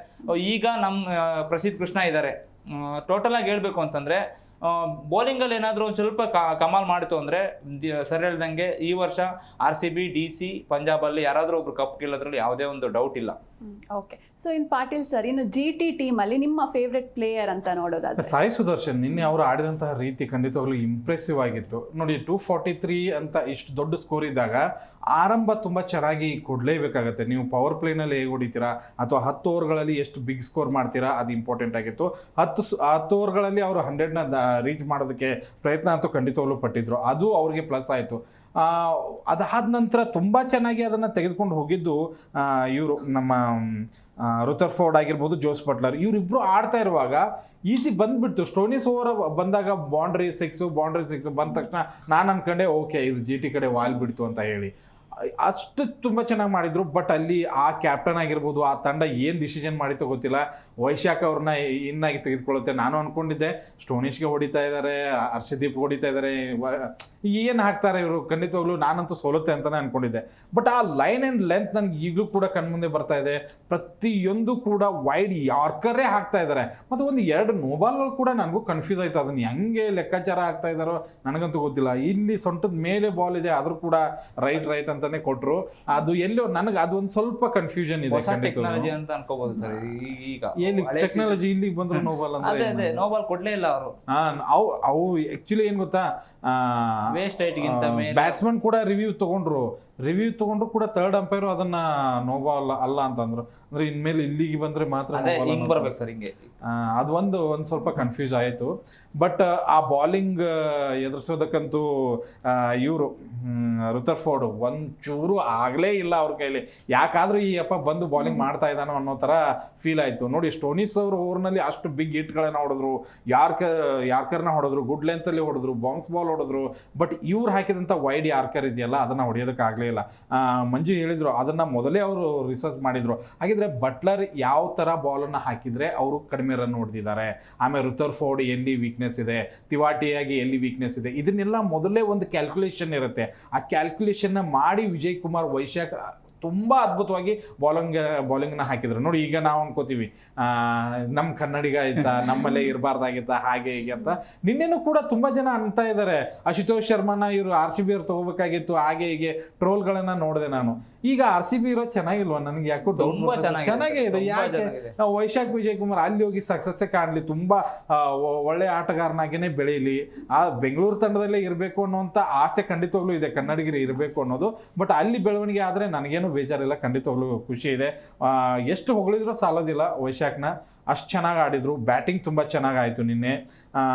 ಈಗ ನಮ್ಮ ಪ್ರಸಿದ್ಧ ಕೃಷ್ಣ ಇದ್ದಾರೆ. ಟೋಟಲ್ ಆಗಿ ಹೇಳ್ಬೇಕು ಅಂತಂದರೆ ಬೌಲಿಂಗಲ್ಲಿ ಏನಾದರೂ ಒಂದು ಸ್ವಲ್ಪ ಕಮಾಲ್ ಮಾಡಿತು ಅಂದರೆ ಸರ್ ಹೇಳ್ದಂಗೆ ಈ ವರ್ಷ RCB, DC, ಪಂಜಾಬಲ್ಲಿ ಯಾರಾದರೂ ಒಬ್ರು ಕಪ್ ಗೆಲ್ಲೋದ್ರಲ್ಲಿ ಯಾವುದೇ ಒಂದು ಡೌಟ್ ಇಲ್ಲ. ಓಕೆ. ಸೊ ಇನ್ನು ಪಾಟೀಲ್ ಸರ್, ಇನ್ನು GT ಟೀಮಲ್ಲಿ ನಿಮ್ಮ ಫೇವ್ರೆಟ್ ಪ್ಲೇಯರ್ ಅಂತ ನೋಡೋದಾದ್ರೆ? ಸಾಯಿ ಸುದರ್ಶನ್. ನಿನ್ನೆ ಅವರು ಆಡಿದಂತಹ ರೀತಿ ಖಂಡಿತವಾಗ್ಲೂ ಇಂಪ್ರೆಸಿವ್ ಆಗಿತ್ತು. ನೋಡಿ, 243 ಅಂತ ಇಷ್ಟು ದೊಡ್ಡ ಸ್ಕೋರ್ ಇದ್ದಾಗ ಆರಂಭ ತುಂಬ ಚೆನ್ನಾಗಿ ಕೊಡಲೇಬೇಕಾಗತ್ತೆ. ನೀವು ಪವರ್ ಪ್ಲೇನಲ್ಲಿ ಹೇಗೆ ಹೊಡಿತೀರಾ ಅಥವಾ 10 ಓವರ್ಗಳಲ್ಲಿ ಎಷ್ಟು ಬಿಗ್ ಸ್ಕೋರ್ ಮಾಡ್ತೀರಾ ಅದು ಇಂಪಾರ್ಟೆಂಟ್ ಆಗಿತ್ತು. 10 ಓವರ್ಗಳಲ್ಲಿ ಅವರು 100ನ ರೀಚ್ ಮಾಡೋದಕ್ಕೆ ಪ್ರಯತ್ನ ಅಂತೂ ಖಂಡಿತವಾಗ್ಲೂ ಪಟ್ಟಿದ್ರು. ಅದು ಅವ್ರಿಗೆ ಪ್ಲಸ್ ಆಯಿತು. ಅದಾದ ನಂತರ ತುಂಬ ಚೆನ್ನಾಗಿ ಅದನ್ನು ತೆಗೆದುಕೊಂಡು ಹೋಗಿದ್ದು ಇವರು ನಮ್ಮ ರುಥರ್ಫೋರ್ಡ್ ಆಗಿರ್ಬೋದು, ಜೋಸ್ ಬಟ್ಲರ್, ಇವರಿಬ್ಬರು ಆಡ್ತಾ ಇರುವಾಗ ಈಸಿ ಬಂದುಬಿಡ್ತು. ಸ್ಟೋನಿಸ್ ಓವರ್ ಬಂದಾಗ ಬೌಂಡ್ರಿ ಸಿಕ್ಸು ಬಂದ ತಕ್ಷಣ ನಾನು ಅಂದ್ಕೊಂಡೆ ಓಕೆ ಇದು GT ಕಡೆ ವಾಲ್ ಬಿಡ್ತು ಅಂತ ಹೇಳಿ. ಅಷ್ಟು ತುಂಬ ಚೆನ್ನಾಗಿ ಮಾಡಿದರು. ಬಟ್ ಅಲ್ಲಿ ಆ ಕ್ಯಾಪ್ಟನ್ ಆಗಿರ್ಬೋದು, ಆ ತಂಡ ಏನು ಡಿಸಿಷನ್ ಮಾಡಿತ್ತೋ ಗೊತ್ತಿಲ್ಲ. ವೈಶಾಖ್ ಅವ್ರನ್ನ ಇನ್ನಾಗಿ ತೆಗೆದುಕೊಳ್ಳುತ್ತೆ. ನಾನು ಅಂದ್ಕೊಂಡಿದ್ದೆ ಸ್ಟೋನಿಶ್ಗೆ ಹೊಡಿತಾ ಇದ್ದಾರೆ, ಹರ್ಷದೀಪ್ ಹೊಡಿತಾ ಇದ್ದಾರೆ, ಏನು ಹಾಕ್ತಾರೆ ಇವರು, ಖಂಡಿತವಾಗ್ಲೂ ನಾನಂತೂ ಸೋಲುತ್ತೆ ಅಂತಲೇ ಅಂದ್ಕೊಂಡಿದ್ದೆ. ಬಟ್ ಆ ಲೈನ್ ಆ್ಯಂಡ್ ಲೆಂತ್ ನನಗೆ ಈಗಲೂ ಕೂಡ ಕಣ್ಮುಂದೆ ಬರ್ತಾ ಇದೆ. ಪ್ರತಿಯೊಂದು ಕೂಡ ವೈಡ್ ಯಾರ್ಕರೇ ಹಾಕ್ತಾ ಇದ್ದಾರೆ. ಮತ್ತು ಒಂದು 2 ನೋಬಾಲ್ಗಳು ಕೂಡ ನನಗೂ ಕನ್ಫ್ಯೂಸ್ ಆಯಿತು, ಅದನ್ನು ಹೆಂಗೆ ಲೆಕ್ಕಾಚಾರ ಆಗ್ತಾ ಇದ್ದಾರೋ ನನಗಂತೂ ಗೊತ್ತಿಲ್ಲ. ಇಲ್ಲಿ ಸೊಂಟದ ಮೇಲೆ ಬಾಲ್ ಇದೆ, ಆದರೂ ಕೂಡ ರೈಟ್ ಅಂತಲೇ ಕೊಟ್ಟರು. ಅದು ಎಲ್ಲೋ ನನಗೆ ಅದು ಒಂದು ಸ್ವಲ್ಪ ಕನ್ಫ್ಯೂಷನ್ ಇದೆ. ಟೆಕ್ನಾಲಜಿ ಅಂತ ಅನ್ಕೋಬಹುದು ಸರ್. ಈಗ ಏನು ಟೆಕ್ನಾಲಜಿ ಇಲ್ಲಿಗೆ ಬಂದ್ರು ನೋಬಾಲ್ ಅಂದ್ರೆ ನೋಬಾಲ್ ಕೊಡ್ಲೇ ಇಲ್ಲ ಅವರು. ಅವು ಆಕ್ಚುಲಿ ಏನು ಗೊತ್ತಾ, ವೇಸ್ಟ್ ಹೈಟ್ಗಿಂತ ಬ್ಯಾಟ್ಸ್ಮನ್ ಕೂಡ ರಿವ್ಯೂ ತಗೊಂಡ್ರು ಕೂಡ ಥರ್ಡ್ ಅಂಪೈರು ಅದನ್ನ ನೋಬಾಲ್ ಅಲ್ಲ ಅಂತಂದ್ರು. ಅಂದ್ರೆ ಇನ್ಮೇಲೆ ಇಲ್ಲಿಗೆ ಬಂದ್ರೆ ಮಾತ್ರ ಬರ್ಬೇಕು ಸರ್ ಹಿಂಗೆ. ಅದು ಒಂದು ಸ್ವಲ್ಪ ಕನ್ಫ್ಯೂಸ್ ಆಯಿತು. ಬಟ್ ಆ ಬಾಲಿಂಗ್ ಎದುರಿಸೋದಕ್ಕಂತೂ ಇವರು ರುತರ್ಫೋರ್ಡ್ ಒಂಚೂರು ಆಗಲೇ ಇಲ್ಲ ಅವ್ರ ಕೈಲಿ. ಯಾಕಾದ್ರೂ ಈ ಅಪ್ಪ ಬಂದು ಬಾಲಿಂಗ್ ಮಾಡ್ತಾ ಇದ್ದಾನೋ ಅನ್ನೋ ಥರ ಫೀಲ್ ಆಯಿತು. ನೋಡಿ, ಸ್ಟೋನಿಸ್ ಅವರು ಓವರ್ನಲ್ಲಿ ಅಷ್ಟು ಬಿಗ್ ಹಿಟ್ಗಳನ್ನ ಹೊಡೆದ್ರು, ಯಾರ್ಕರ್ನ ಹೊಡೆದ್ರು, ಗುಡ್ ಲೆಂತಲ್ಲಿ ಹೊಡೆದ್ರು, ಬೌನ್ಸ್ ಬಾಲ್ ಹೊಡೆದ್ರು. ಬಟ್ ಇವ್ರು ಹಾಕಿದಂಥ ವೈಡ್ ಯಾರ್ಕರ್ ಇದೆಯಲ್ಲ ಅದನ್ನು ಹೊಡೆಯೋದಕ್ಕಾಗಲೇ ಇಲ್ಲ. ಮಂಜು ಹೇಳಿದರು ಅದನ್ನು ಮೊದಲೇ ಅವರು ರಿಸರ್ಚ್ ಮಾಡಿದರು. ಹಾಗಿದ್ರೆ ಬಟ್ಲರ್ ಯಾವ ಥರ ಬಾಲನ್ನು ಹಾಕಿದರೆ ಅವರು ಕಡಿಮೆ ರನ್ ಹೊಡೆದಿದ್ದಾರೆ, ಆಮೇಲೆ ರುತರ್ಫೋರ್ಡ್ ಎಲ್ಲಿ ವೀಕ್ನೆಸ್ ಇದೆ, ತಿವಾಟಿಯಾಗಿ ಎಲ್ಲಿ ವೀಕ್ನೆಸ್ ಇದೆ, ಇದನ್ನೆಲ್ಲ ಮೊದಲೇ ಒಂದು ಕ್ಯಾಲ್ಕುಲೇಷನ್ ಇರುತ್ತೆ. ಆ ಕ್ಯಾಲ್ಕುಲೇಷನ್ನ ಮಾಡಿ ವಿಜಯ್ ಕುಮಾರ್ ವೈಶಾಖ್ ತುಂಬ ಅದ್ಭುತವಾಗಿ ಬಾಲಿಂಗ್ನ ಹಾಕಿದ್ರು. ನೋಡಿ, ಈಗ ನಾವು ಅನ್ಕೋತೀವಿ ನಮ್ಮ ಕನ್ನಡಿಗ ಇದ್ದ, ನಮ್ಮಲ್ಲೇ ಇರಬಾರ್ದಾಗಿತ್ತ, ಹಾಗೆ ಹೀಗೆ ಅಂತ. ನಿನ್ನೆನೂ ಕೂಡ ತುಂಬ ಜನ ಅಂತ ಇದ್ದಾರೆ, ಅಶುತೋಷ್ ಶರ್ಮಾನ ಇವರು RCB ಅವ್ರು ತಗೋಬೇಕಾಗಿತ್ತು, ಹಾಗೆ ಹೀಗೆ ಟ್ರೋಲ್ಗಳನ್ನು ನೋಡಿದೆ ನಾನು. ಈಗ RCB ಇರೋ ಚೆನ್ನಾಗಿಲ್ವಾ? ನನಗೆ ಯಾಕೋ ಚೆನ್ನಾಗೇ ಇದೆ. ಯಾಕೆ ವೈಶಾಖ್ ವಿಜಯ್ ಕುಮಾರ್ ಅಲ್ಲಿ ಹೋಗಿ ಸಕ್ಸಸ್ಸೇ ಕಾಣಲಿ, ತುಂಬ ಒಳ್ಳೆ ಆಟಗಾರನಾಗೇ ಬೆಳೀಲಿ, ಆ ಬೆಂಗಳೂರು ತಂಡದಲ್ಲೇ ಇರಬೇಕು ಅನ್ನೋಂಥ ಆಸೆ ಖಂಡಿತವಾಗ್ಲೂ ಇದೆ, ಕನ್ನಡಿಗರು ಇರಬೇಕು ಅನ್ನೋದು. ಬಟ್ ಅಲ್ಲಿ ಬೆಳವಣಿಗೆ ಆದರೆ ನನಗೇನು ಬೇಜಾರಿಲ್ಲ, ಖಂಡಿತವಾಗ್ಲೂ ಖುಷಿ ಇದೆ. ಎಷ್ಟು ಹೊಗಳಿದ್ರೂ ಸಾಲೋದಿಲ್ಲ ವೈಶಾಖ್ನ, ಅಷ್ಟು ಚೆನ್ನಾಗಿ ಆಡಿದರು. ಬ್ಯಾಟಿಂಗ್ ತುಂಬ ಚೆನ್ನಾಗಾಯಿತು ನಿನ್ನೆ.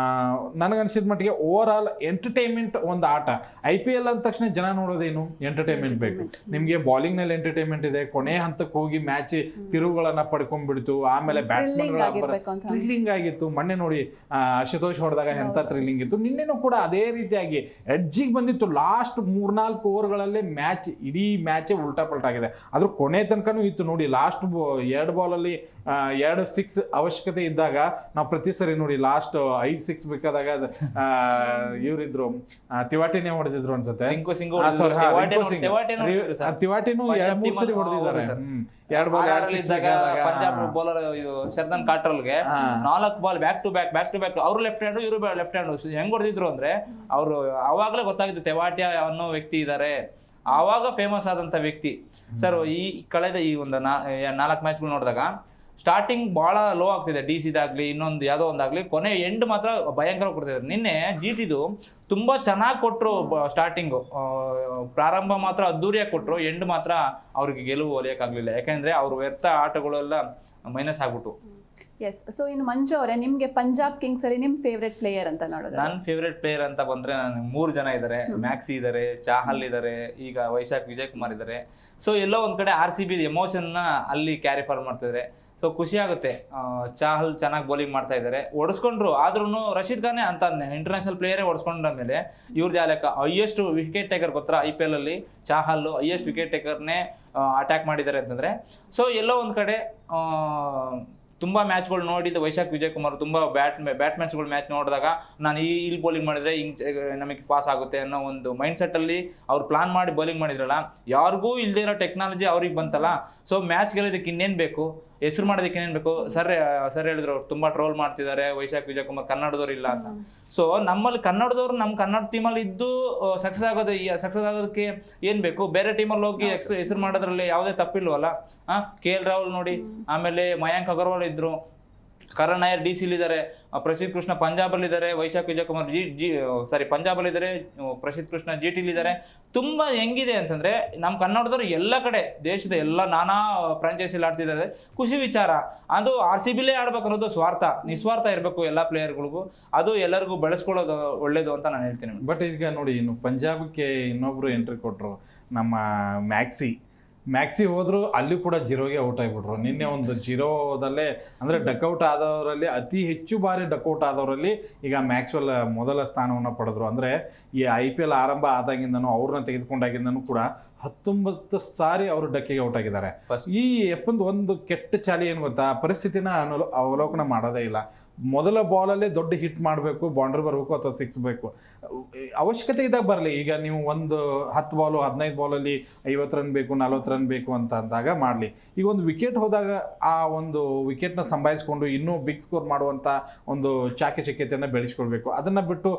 ನನಗನ್ಸಿದ ಮಟ್ಟಿಗೆ ಓವರ್ ಆಲ್ ಎಂಟರ್ಟೈನ್ಮೆಂಟ್ ಒಂದು ಆಟ. IPL ಅಂದ ತಕ್ಷಣ ಜನ ನೋಡೋದೇನು, ಎಂಟರ್ಟೈನ್ಮೆಂಟ್ ಬೇಕು. ನಿಮಗೆ ಬಾಲಿಂಗ್ನಲ್ಲಿ ಎಂಟರ್ಟೈನ್ಮೆಂಟ್ ಇದೆ, ಕೊನೆ ಹಂತಕ್ಕೆ ಹೋಗಿ ಮ್ಯಾಚ್ ತಿರುವುಗಳನ್ನು ಪಡ್ಕೊಂಡ್ಬಿಡ್ತು, ಆಮೇಲೆ ಬ್ಯಾಟ್ಸ್ಮನ್ಗಳ ಥ್ರಿಲ್ಲಿಂಗ್ ಆಗಿತ್ತು. ಮೊನ್ನೆ ನೋಡಿ ಅಶುತೋಷ್ ಹೊಡೆದಾಗ ಎಂಥ ಥ್ರಿಲ್ಲಿಂಗ್ ಇತ್ತು. ನಿನ್ನೆನೂ ಕೂಡ ಅದೇ ರೀತಿಯಾಗಿ ಎಡ್ಜಿಗೆ ಬಂದಿತ್ತು. ಲಾಸ್ಟ್ 3-4 ಓವರ್ಗಳಲ್ಲೇ ಇಡೀ ಮ್ಯಾಚೇ ಉಲ್ಟಾ ಪಲ್ಟಾಗಿದೆ. ಅದ್ರ ಕೊನೆ ತನಕನೂ ಇತ್ತು. ನೋಡಿ, ಲಾಸ್ಟ್ 2 ಬಾಲಲ್ಲಿ 2 6 ಅವಶ್ಯಕತೆ ಇದ್ದಾಗ ನಾವು ಪ್ರತಿ ಸರಿ ನೋಡಿ ಲಾಸ್ಟ್ 5 6 ಬೇಕಾದಾಗ ಇವರಿದ್ರು ತಿವಾಟಿನೇ ಹೊಡೆದಿದ್ರು ಅನ್ಸುತ್ತೆ. ತಿವಾಟಿನೂ 2-3 ಸರಿ ಹೊಡೆದಿದ್ದಾರೆ. 2 ಬಾಲ್ ಪಂಜಾಬ್ ಬೌಲರ್ ಶರ್ದನ್ ಕಾಟ್ರಲ್ಗೆ 4 ಬಾಲ್ ಬ್ಯಾಕ್ ಟು ಬ್ಯಾಕ್ ಅವ್ರು ಲೆಫ್ಟ್ ಹ್ಯಾಂಡ್, ಇವರು ಲೆಫ್ಟ್ ಹ್ಯಾಂಡ್. ಹೆಂಗ್ ಹೊಡೆದಿದ್ರು ಅಂದ್ರೆ ಅವರು ಅವಾಗಲೇ ಗೊತ್ತಾಗಿತ್ತು ತೆವಾಟಿಯಾ ಅನ್ನೋ ವ್ಯಕ್ತಿ ಇದ್ದಾರೆ. ಆವಾಗ ಫೇಮಸ್ ಆದಂತ ವ್ಯಕ್ತಿ ಸರ್. ಈ ಕಳೆದ ಈ ಒಂದು 4 ಮ್ಯಾಚ್ಗಳು ನೋಡಿದಾಗ ಸ್ಟಾರ್ಟಿಂಗ್ ಬಹಳ ಲೋ ಆಗ್ತಿದೆ, DC-ದಾಗ್ಲಿ ಇನ್ನೊಂದು ಯಾವುದೋ ಒಂದಾಗ್ಲಿ, ಕೊನೆ ಎಂಡ್ ಮಾತ್ರ ಭಯಂಕರ ಕೊಡ್ತಿದ್ದಾರೆ. ನಿನ್ನೆ GTದು ತುಂಬಾ ಚೆನ್ನಾಗಿ ಕೊಟ್ಟರು. ಸ್ಟಾರ್ಟಿಂಗು ಪ್ರಾರಂಭ ಮಾತ್ರ ಅದ್ದೂರಿಯಾಗಿ ಕೊಟ್ಟರು, ಎಂಡ್ ಮಾತ್ರ ಅವ್ರಿಗೆ ಗೆಲುವು ಒಲಿಯೋಕ್ಕಾಗಲಿಲ್ಲ. ಯಾಕೆಂದ್ರೆ ಅವ್ರ ವ್ಯರ್ಥ ಆಟಗಳೆಲ್ಲ ಮೈನಸ್ ಆಗ್ಬಿಟ್ಟು. ಎಸ್. ಸೊ ಇನ್ನು ಮಂಜು ಅವರೇ, ನಿಮಗೆ ಪಂಜಾಬ್ ಕಿಂಗ್ಸ್ ಅಲ್ಲಿ ನಿಮ್ಮ ಫೇವ್ರೆಟ್ ಪ್ಲೇಯರ್ ಅಂತ ನೋಡೋದು? ನನ್ನ ಫೇವ್ರೆಟ್ ಪ್ಲೇಯರ್ ಅಂತ ಬಂದ್ರೆ ನನಗೆ 3 ಜನ ಇದ್ದಾರೆ. ಮ್ಯಾಕ್ಸಿ ಇದ್ದಾರೆ, ಚಾಹಲ್ ಇದ್ದಾರೆ, ಈಗ ವೈಶಾಖ್ ವಿಜಯ್ ಕುಮಾರ್ ಇದ್ದಾರೆ. ಸೊ ಎಲ್ಲೋ ಒಂದ್ ಕಡೆ RCB ಎಮೋಷನ್ನ ಅಲ್ಲಿ ಕ್ಯಾರಿ ಫಾರ್ವರ್ಡ್ ಮಾಡ್ತಿದ್ದಾರೆ. ಸೊ ಖುಷಿ ಆಗುತ್ತೆ. ಚಾಹಲ್ ಚೆನ್ನಾಗಿ ಬೌಲಿಂಗ್ ಮಾಡ್ತಾ ಇದ್ದಾರೆ, ಓಡಿಸ್ಕೊಂಡ್ರು. ಆದ್ರೂ ರಶೀದ್ ಖಾನೆ ಅಂತ ಇಂಟರ್ನ್ಯಾಷನಲ್ ಪ್ಲೇಯರೇ ಓಡಿಸ್ಕೊಂಡ ಮೇಲೆ ಇವ್ರದ್ದು ಯಾವ ಲೆಕ್ಕ? ಹೈಯೆಸ್ಟ್ ವಿಕೆಟ್ ಟೇಕರ್ ಗೊತ್ತಾ IPL ಅಲ್ಲಿ? ಚಾಹಲ್ ಹೈಯೆಸ್ಟ್ ವಿಕೆಟ್ ಟೇಕರ್ನೇ ಅಟ್ಯಾಕ್ ಮಾಡಿದ್ದಾರೆ ಅಂತಂದ್ರೆ. ಸೊ ಎಲ್ಲೋ ಒಂದ್ ಕಡೆ ತುಂಬ ಮ್ಯಾಚ್ಗಳು ನೋಡಿದ್ದು ವೈಶಾಖ್ ವಿಜಯ್ ಕುಮಾರ್ ತುಂಬ ಬ್ಯಾಟ್ಸ್ಮನ್ಸ್ಗಳು ಮ್ಯಾಚ್ ನೋಡಿದಾಗ ನಾನು ಇಲ್ಲಿ ಬೌಲಿಂಗ್ ಮಾಡಿದ್ರೆ ಹಿಂಗೆ ನಮಗೆ ಪಾಸ್ ಆಗುತ್ತೆ ಅನ್ನೋ ಒಂದು ಮೈಂಡ್ ಸೆಟ್ಟಲ್ಲಿ ಅವ್ರು ಪ್ಲಾನ್ ಮಾಡಿ ಬೌಲಿಂಗ್ ಮಾಡಿದ್ರಲ್ಲ. ಯಾರಿಗೂ ಇಲ್ಲದೆ ಇರೋ ಟೆಕ್ನಾಲಜಿ ಅವ್ರಿಗೆ ಬಂತಲ್ಲ. ಸೊ ಮ್ಯಾಚ್ ಗೆಲ್ಲೋದಕ್ಕೆ ಇನ್ನೇನು ಬೇಕು, ಹೆಸರು ಮಾಡೋದಕ್ಕೆ ಇನ್ನೇನು ಬೇಕು? ಸರ್ ಹೇಳಿದ್ರು ಅವ್ರು ತುಂಬ ಟ್ರೋಲ್ ಮಾಡ್ತಿದ್ದಾರೆ ವೈಶಾಖ್ ವಿಜಯ್ ಕುಮಾರ್, ಕನ್ನಡದವ್ರು ಇಲ್ಲ ಅಂತ. ಸೊ ನಮ್ಮಲ್ಲಿ ಕನ್ನಡದವ್ರು ನಮ್ಮ ಕನ್ನಡ ಟೀಮಲ್ಲಿ ಇದ್ದು ಸಕ್ಸಸ್ ಆಗೋದಕ್ಕೆ ಏನು ಬೇಕು? ಬೇರೆ ಟೀಮಲ್ಲಿ ಹೋಗಿ ಹೆಸರು ಮಾಡೋದ್ರಲ್ಲಿ ಯಾವುದೇ ತಪ್ಪಿಲ್ವಲ್ಲ. KL ರಾಹುಲ್ ನೋಡಿ, ಆಮೇಲೆ ಮಯಾಂಕ್ ಅಗರ್ವಾಲ್ ಇದ್ರು, ಕರಣ್ ನಾಯರ್ DC-ಲಿದ್ದಾರೆ, ಪ್ರಸಿದ್ಧ ಕೃಷ್ಣ ಪಂಜಾಬಲ್ಲಿದ್ದಾರೆ, ವೈಶಾಖ್ ವಿಜಯ್ ಕುಮಾರ್ ಪಂಜಾಬಲ್ಲಿದ್ದಾರೆ, ಪ್ರಸಿದ್ಧ ಕೃಷ್ಣ GT-ಲಿದ್ದಾರೆ. ತುಂಬ ಹೆಂಗಿದೆ ಅಂತಂದ್ರೆ ನಮ್ಮ ಕನ್ನಡದವ್ರು ಎಲ್ಲ ಕಡೆ ದೇಶದ ಎಲ್ಲ ನಾನಾ ಫ್ರಾಂಚೈಸಿಲಿ ಆಡ್ತಿದ್ದಾರೆ. ಖುಷಿ ವಿಚಾರ. ಅದು RCB-ಲೇ ಆಡ್ಬೇಕು ಅನ್ನೋದು ನಿಸ್ವಾರ್ಥ ಇರಬೇಕು ಎಲ್ಲ ಪ್ಲೇಯರ್ಗಳಿಗೂ. ಅದು ಎಲ್ಲರಿಗೂ ಬೆಳೆಸ್ಕೊಳ್ಳೋದು ಒಳ್ಳೇದು ಅಂತ ನಾನು ಹೇಳ್ತೀನಿ. ಬಟ್ ಈಗ ನೋಡಿ, ಇನ್ನು ಪಂಜಾಬಕ್ಕೆ ಇನ್ನೊಬ್ರು ಎಂಟ್ರಿ ಕೊಟ್ಟರು, ನಮ್ಮ ಮ್ಯಾಕ್ಸಿ. ಮ್ಯಾಕ್ಸಿ ಹೋದ್ರು ಅಲ್ಲಿ ಕೂಡ ಜೀರೋಗೆ ಔಟ್ ಆಗಿಬಿಟ್ರು. ನಿನ್ನೆ ಒಂದು ಜೀರೋದಲ್ಲೇ ಅಂದರೆ ಡಕ್ಔಟ್ ಆದವರಲ್ಲಿ ಅತಿ ಹೆಚ್ಚು ಬಾರಿ ಡಕ್ಔಟ್ ಆದವರಲ್ಲಿ ಈಗ ಮ್ಯಾಕ್ಸ್ವೆಲ್ ಮೊದಲ ಸ್ಥಾನವನ್ನು ಪಡೆದ್ರು. ಅಂದರೆ ಈ IPL ಆರಂಭ ಆದಾಗಿಂದನೂ ಅವ್ರನ್ನ ತೆಗೆದುಕೊಂಡಾಗಿಂದನೂ ಕೂಡ 19 ಸಾರಿ ಅವರು ಡಕ್ಕಿಗೆ ಔಟ್ ಆಗಿದ್ದಾರೆ. ಈ ಎಪ್ಪಂದು ಒಂದು ಕೆಟ್ಟ ಚಾಲಿ ಏನು ಗೊತ್ತಾ, ಪರಿಸ್ಥಿತಿನ ಅವಲೋಕನ ಮಾಡೋದೇ ಇಲ್ಲ. ಮೊದಲ ಬಾಲಲ್ಲೇ ದೊಡ್ಡ ಹಿಟ್ ಮಾಡಬೇಕು, ಬೌಂಡ್ರಿ ಬರಬೇಕು ಅಥವಾ 6 ಬೇಕು, ಅವಶ್ಯಕತೆ ಇದ್ದಾಗ ಬರಲಿ. ಈಗ ನೀವು ಒಂದು 10 ಬಾಲು 15 ಬಾಲಲ್ಲಿ 50 ರನ್ ಬೇಕು, 40 ರನ್ ಬೇಕು ಅಂತ ಅಂದಾಗ ಮಾಡಲಿ. ಈಗ ಒಂದು ವಿಕೆಟ್ ಹೋದಾಗ ಆ ಒಂದು ವಿಕೆಟ್ನ ಸಂಭಾಯಿಸ್ಕೊಂಡು ಇನ್ನೂ ಬಿಗ್ ಸ್ಕೋರ್ ಮಾಡುವಂಥ ಒಂದು ಚಾಕಚಕ್ಯತೆಯನ್ನು ಬೆಳೆಸ್ಕೊಳ್ಬೇಕು. ಅದನ್ನು ಬಿಟ್ಟು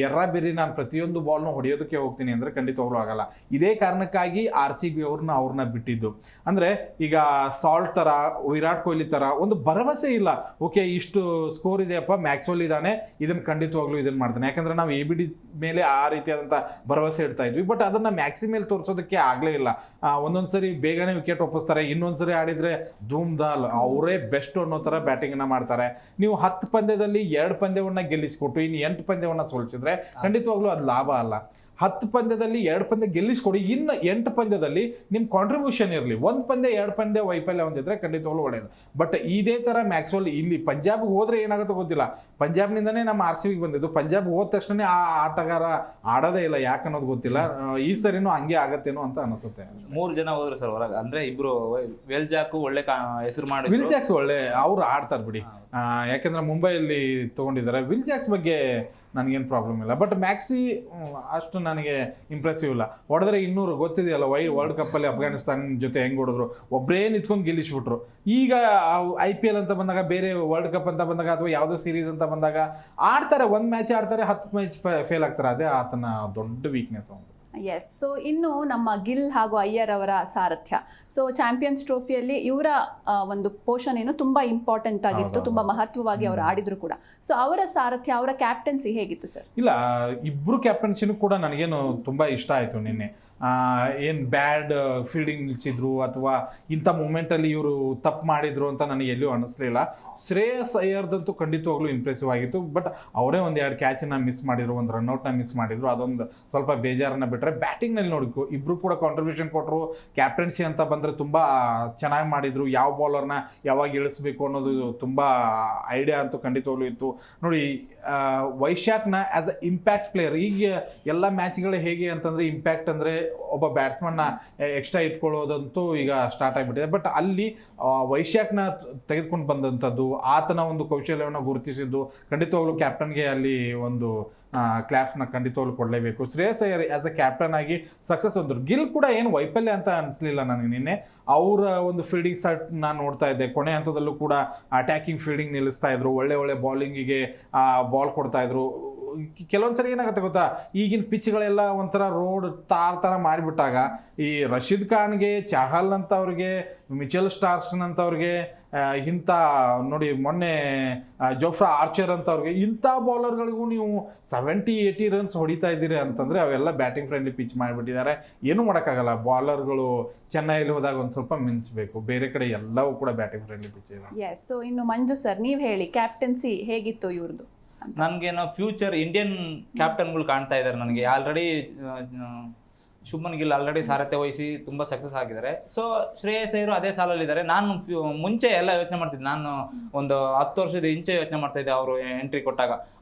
ಎರ್ರಾಬಿರಿ ನಾನು ಪ್ರತಿಯೊಂದು ಬಾಲ್ನ ಹೊಡೆಯೋದಕ್ಕೆ ಹೋಗ್ತೀನಿ ಅಂದರೆ ಖಂಡಿತವಾಗ್ಲೂ ಆಗಲ್ಲ. ಇದೇ ಕಾರಣಕ್ಕಾಗಿ RCB ಅವ್ರನ್ನ ಬಿಟ್ಟಿದ್ದು. ಅಂದರೆ ಈಗ ಸಾಲ್ಟ್ ಥರ, ವಿರಾಟ್ ಕೊಹ್ಲಿ ಥರ ಒಂದು ಭರವಸೆ ಇಲ್ಲ. ಓಕೆ, ಇಷ್ಟು ಸ್ಕೋರ್ ಇದೆಯಪ್ಪ, ಮ್ಯಾಕ್ಸ್ವೆಲ್ ಇದ್ದಾನೆ, ಇದನ್ನು ಖಂಡಿತವಾಗ್ಲೂ ಇದನ್ನು ಮಾಡ್ತಾನೆ. ಯಾಕಂದರೆ ನಾವು ABD ಮೇಲೆ ಆ ರೀತಿಯಾದಂಥ ಭರವಸೆ ಇಡ್ತಾ ಇದ್ವಿ. ಬಟ್ ಅದನ್ನು ಮ್ಯಾಕ್ಸಿ ಮೇಲೆ ತೋರಿಸೋದಕ್ಕೆ ಆಗಲೇ ಇಲ್ಲ. ಒಂದೊಂದು ಸರಿ ಬೇಗನೆ ವಿಕೆಟ್ ಒಪ್ಪಿಸ್ತಾರೆ, ಇನ್ನೊಂದು ಸರಿ ಆಡಿದರೆ ಧೂಮ್ ದಾಲ್ ಅವರೇ ಬೆಸ್ಟ್ ಅನ್ನೋ ಥರ ಬ್ಯಾಟಿಂಗನ್ನು ಮಾಡ್ತಾರೆ. ನೀವು 10 ಪಂದ್ಯದಲ್ಲಿ 2 ಪಂದ್ಯವನ್ನು ಗೆಲ್ಲಿಸ್ಕೊಟ್ಟು ಇನ್ನು 8 ಪಂದ್ಯವನ್ನು ಸೋಲಿಸಿದ್ರೆ ಖಂಡಿತವಾಗ್ಲೂ ಅದು ಲಾಭ ಅಲ್ಲ. 10 ಪಂದ್ಯದಲ್ಲಿ 2 ಪಂದ್ಯ ಗೆಲ್ಲಿಸ್ಕೊಡಿ, ಇನ್ನು 8 ಪಂದ್ಯದಲ್ಲಿ ನಿಮ್ಮ ಕಾಂಟ್ರಿಬ್ಯೂಷನ್ ಇರಲಿ. 1 ಪಂದ್ಯ 2 ಪಂದ್ಯ ವೈಫಲ್ಯ ಹೊಂದಿದ್ರೆ ಖಂಡಿತವಾಗ್ಲೂ ಒಳ್ಳೆಯದು. ಬಟ್ ಇದೇ ಥರ ಮ್ಯಾಕ್ಸ್ವೆಲ್ ಇಲ್ಲಿ ಪಂಜಾಬ್ಗೆ ಹೋದರೆ ಏನಾಗುತ್ತೋ ಗೊತ್ತಿಲ್ಲ. ಪಂಜಾಬ್ನಿಂದನೇ ನಮ್ಮ RCBಗೆ ಬಂದಿದ್ದು. ಪಂಜಾಬ್ ಹೋದ ತಕ್ಷಣ ಆ ಆಟಗಾರ ಆಡೋದೇ ಇಲ್ಲ, ಯಾಕೆ ಅನ್ನೋದು ಗೊತ್ತಿಲ್ಲ. ಈ ಸರಿನೂ ಹಂಗೆ ಆಗತ್ತೇನೋ ಅಂತ ಅನಿಸುತ್ತೆ. 3 ಜನ ಹೋದ್ರು ಸರ್ ಹೊರಗೆ. ಅಂದರೆ ಇಬ್ರು ವೆಲ್ಜಾಕು ಒಳ್ಳೆ ಹೆಸರು ಮಾಡಿ, ವಿಲ್ ಜಾಕ್ಸ್ ಒಳ್ಳೆ ಅವ್ರು ಆಡ್ತಾರೆ ಬಿಡಿ. ಯಾಕೆಂದ್ರೆ ಮುಂಬೈಯಲ್ಲಿ ತೊಗೊಂಡಿದ್ದಾರೆ. ವಿಲ್ ಜಾಕ್ಸ್ ಬಗ್ಗೆ ನನಗೇನು ಪ್ರಾಬ್ಲಮ್ ಇಲ್ಲ. ಬಟ್ ಮ್ಯಾಕ್ಸಿ ಅಷ್ಟು ನನಗೆ ಇಂಪ್ರೆಸಿವ್ ಇಲ್ಲ. ಹೊಡೆದ್ರೆ 200 ಗೊತ್ತಿದೆಯಲ್ಲ, ವರ್ಲ್ಡ್ ಕಪ್ಪಲ್ಲಿ ಅಫ್ಘಾನಿಸ್ತಾನ ಜೊತೆ ಹೆಂಗೆ ಹೊಡೆದ್ರು, ಒಬ್ಬರೇ ನಿಂತ್ಕೊಂಡು ಗೆಲ್ಲಿಸ್ಬಿಟ್ರು. ಈಗ IPL ಅಂತ ಬಂದಾಗ, ಬೇರೆ ವರ್ಲ್ಡ್ ಕಪ್ ಅಂತ ಬಂದಾಗ, ಅಥವಾ ಯಾವುದೋ ಸೀರೀಸ್ ಅಂತ ಬಂದಾಗ ಆಡ್ತಾರೆ, 1 ಮ್ಯಾಚ್ ಆಡ್ತಾರೆ, 10 ಮ್ಯಾಚ್ ಫೇಲ್ ಆಗ್ತಾರೆ. ಅದೇ ಆತನ ದೊಡ್ಡ ವೀಕ್ನೆಸ್ ಅಂತ. ಎಸ್. ಸೊ ಇನ್ನು ನಮ್ಮ ಗಿಲ್ ಹಾಗೂ ಅಯ್ಯರ್ ಅವರ ಸಾರಥ್ಯ, ಸೊ ಚಾಂಪಿಯನ್ಸ್ ಟ್ರೋಫಿಯಲ್ಲಿ ಇವರ ಒಂದು ಪೋಷನ್ ಏನು ತುಂಬ ಇಂಪಾರ್ಟೆಂಟ್ ಆಗಿತ್ತು, ತುಂಬ ಮಹತ್ವವಾಗಿ ಅವರು ಆಡಿದ್ರು ಕೂಡ. ಸೊ ಅವರ ಸಾರಥ್ಯ, ಅವರ ಕ್ಯಾಪ್ಟನ್ಸಿ ಹೇಗಿತ್ತು ಸರ್? ಇಲ್ಲ, ಇಬ್ಬರು ಕ್ಯಾಪ್ಟನ್ಸಿನೂ ಕೂಡ ನನಗೇನು ತುಂಬ ಇಷ್ಟ ಆಯಿತು ನಿನ್ನೆ. ಏನು ಬ್ಯಾಡ್ ಫೀಲ್ಡಿಂಗ್ ನಿಲ್ಲಿಸಿದ್ರು ಅಥವಾ ಇಂಥ ಮೂಮೆಂಟಲ್ಲಿ ಇವರು ತಪ್ಪು ಮಾಡಿದ್ರು ಅಂತ ನನಗೆ ಎಲ್ಲೂ ಅನ್ನಿಸ್ಲಿಲ್ಲ. ಶ್ರೇಯಸ್ ಅಯ್ಯರ್ದಂತೂ ಖಂಡಿತವಾಗ್ಲೂ ಇಂಪ್ರೆಸಿವ್ ಆಗಿತ್ತು. ಬಟ್ ಅವರೇ 1-2 ಕ್ಯಾಚನ್ನು ಮಿಸ್ ಮಾಡಿದ್ರು, 1 ರನ್ಔಟ್ನ ಮಿಸ್ ಮಾಡಿದ್ರು. ಅದೊಂದು ಸ್ವಲ್ಪ ಬೇಜಾರನ್ನ ಬಿಟ್ಟರೆ ಬ್ಯಾಟಿಂಗ್ನಲ್ಲಿ ನೋಡಿಕು ಇಬ್ಬರು ಕೂಡ ಕಾಂಟ್ರಿಬ್ಯೂಷನ್ ಕೊಟ್ಟರು. ಕ್ಯಾಪ್ಟನ್ಸಿ ಅಂತ ಬಂದರೆ ತುಂಬ ಚೆನ್ನಾಗಿ ಮಾಡಿದರು. ಯಾವ ಬಾಲರ್ನ ಯಾವಾಗ ಇಳಿಸ್ಬೇಕು ಅನ್ನೋದು ತುಂಬ ಐಡಿಯಾ ಅಂತೂ ಖಂಡಿತವಾಗ್ಲೂ ಇತ್ತು. ನೋಡಿ, ವೈಶಾಖ್ನ ಆ್ಯಸ್ ಅ ಇಂಪ್ಯಾಕ್ಟ್ ಪ್ಲೇಯರ್, ಈಗ ಎಲ್ಲ ಮ್ಯಾಚ್ಗಳು ಹೇಗೆ ಅಂತಂದರೆ ಇಂಪ್ಯಾಕ್ಟ್ ಅಂದರೆ ಒಬ್ಬ ಬ್ಯಾಟ್ಸ್ಮನ್ನ ಎಕ್ಸ್ಟ್ರಾ ಇಟ್ಕೊಳ್ಳೋದಂತೂ ಈಗ ಸ್ಟಾರ್ಟ್ ಆಗಿಬಿಟ್ಟಿದೆ. ಬಟ್ ಅಲ್ಲಿ ವೈಶಾಖ್ನ ತೆಗೆದುಕೊಂಡು ಬಂದಂಥದ್ದು, ಆತನ ಒಂದು ಕೌಶಲ್ಯವನ್ನು ಗುರುತಿಸಿದ್ದು ಖಂಡಿತವಾಗ್ಲೂ ಕ್ಯಾಪ್ಟನ್ಗೆ ಅಲ್ಲಿ ಒಂದು ಕ್ಲಾಪ್ಸ್ನ ಖಂಡಿತವಾಗ್ಲೂ ಕೊಡಲೇಬೇಕು. Shreyas Iyer as a captain ಆಗಿ ಸಕ್ಸಸ್ ಹೊಂದರು. ಗಿಲ್ ಕೂಡ ಏನು ವೈಫಲ್ಯ ಅಂತ ಅನಿಸ್ಲಿಲ್ಲ ನನಗೆ ನಿನ್ನೆ. ಅವರ ಒಂದು ಫೀಲ್ಡಿಂಗ್ ಸ್ಟಾರ್ಟ್ ನಾನು ನೋಡ್ತಾ ಇದ್ದೆ. ಕೊನೆ ಹಂತದಲ್ಲೂ ಕೂಡ ಅಟ್ಯಾಕಿಂಗ್ ಫೀಲ್ಡಿಂಗ್ ನಿಲ್ಲಿಸ್ತಾ ಇದ್ರು, ಒಳ್ಳೆ ಬಾಲಿಂಗಿಗೆ ಬಾಲ್ ಕೊಡ್ತಾಯಿದ್ರು. ಕೆಲವೊಂದು ಸರಿ ಏನಾಗುತ್ತೆ ಗೊತ್ತಾ, ಈಗಿನ ಪಿಚ್ಗಳೆಲ್ಲ ಒಂಥರ ರೋಡ್ ಥರ ಮಾಡಿಬಿಟ್ಟಾಗ ಈ ರಶೀದ್ ಖಾನ್ಗೆ, ಚಹಲ್ ಅಂತವ್ರಿಗೆ, ಮಿಚೆಲ್ ಸ್ಟಾರ್ಕ್ಸನ್ ಅಂತವ್ರಿಗೆ, ಇಂಥ ನೋಡಿ ಮೊನ್ನೆ ಜೋಫ್ರಾ ಆರ್ಚರ್ ಅಂತವ್ರಿಗೆ, ಇಂಥ ಬೌಲರ್ಗಳಿಗೂ ನೀವು 70-80 ರನ್ಸ್ ಹೊಡಿತಾ ಇದ್ದೀರಿ ಅಂತಂದರೆ ಅವೆಲ್ಲ ಬ್ಯಾಟಿಂಗ್ ಫ್ರೆಂಡ್ಲಿ ಪಿಚ್ ಮಾಡಿಬಿಟ್ಟಿದ್ದಾರೆ. ಏನೂ ಮಾಡೋಕ್ಕಾಗಲ್ಲ. ಬಾಲರ್ಗಳು ಚೆನ್ನೈಲಿ ಹೋದಾಗ ಒಂದು ಸ್ವಲ್ಪ ಮಿಂಚಬೇಕು, ಬೇರೆ ಕಡೆ ಎಲ್ಲವೂ ಕೂಡ ಬ್ಯಾಟಿಂಗ್ ಫ್ರೆಂಡ್ಲಿ ಪಿಚ್ ಇದೆ. ಎಸ್. ಸೊ ಇನ್ನು ಮಂಜು ಸರ್, ನೀವು ಹೇಳಿ, ಕ್ಯಾಪ್ಟನ್ಸಿ ಹೇಗಿತ್ತು ಇವ್ರದ್ದು? ನನಗೇನೋ ಫ್ಯೂಚರ್ ಇಂಡಿಯನ್ ಕ್ಯಾಪ್ಟನ್ಗಳು ಕಾಣ್ತಾ ಇದ್ದಾರೆ ನನಗೆ. ಆಲ್ರೆಡಿ ಶುಭ್ಮನ್ ಗಿಲ್ ಆಲ್ರೆಡಿ ಸಾರಥ್ಯ ವಹಿಸಿ ತುಂಬ ಸಕ್ಸಸ್ ಆಗಿದ್ದಾರೆ. ಸೊ ಶ್ರೇಯಸ್ ಅಯ್ಯರ್ ಅದೇ ಸಾಲಲ್ಲಿದ್ದಾರೆ. ನಾನು ಮುಂಚೆ ಎಲ್ಲ ಯೋಚನೆ ಮಾಡ್ತಿದ್ದೆ, ನಾನು ಒಂದು 10 ವರ್ಷದ ಇಂಚೆ ಯೋಚನೆ ಮಾಡ್ತಾಯಿದ್ದೆ ಅವರು ಎಂಟ್ರಿ ಕೊಟ್ಟಾಗ.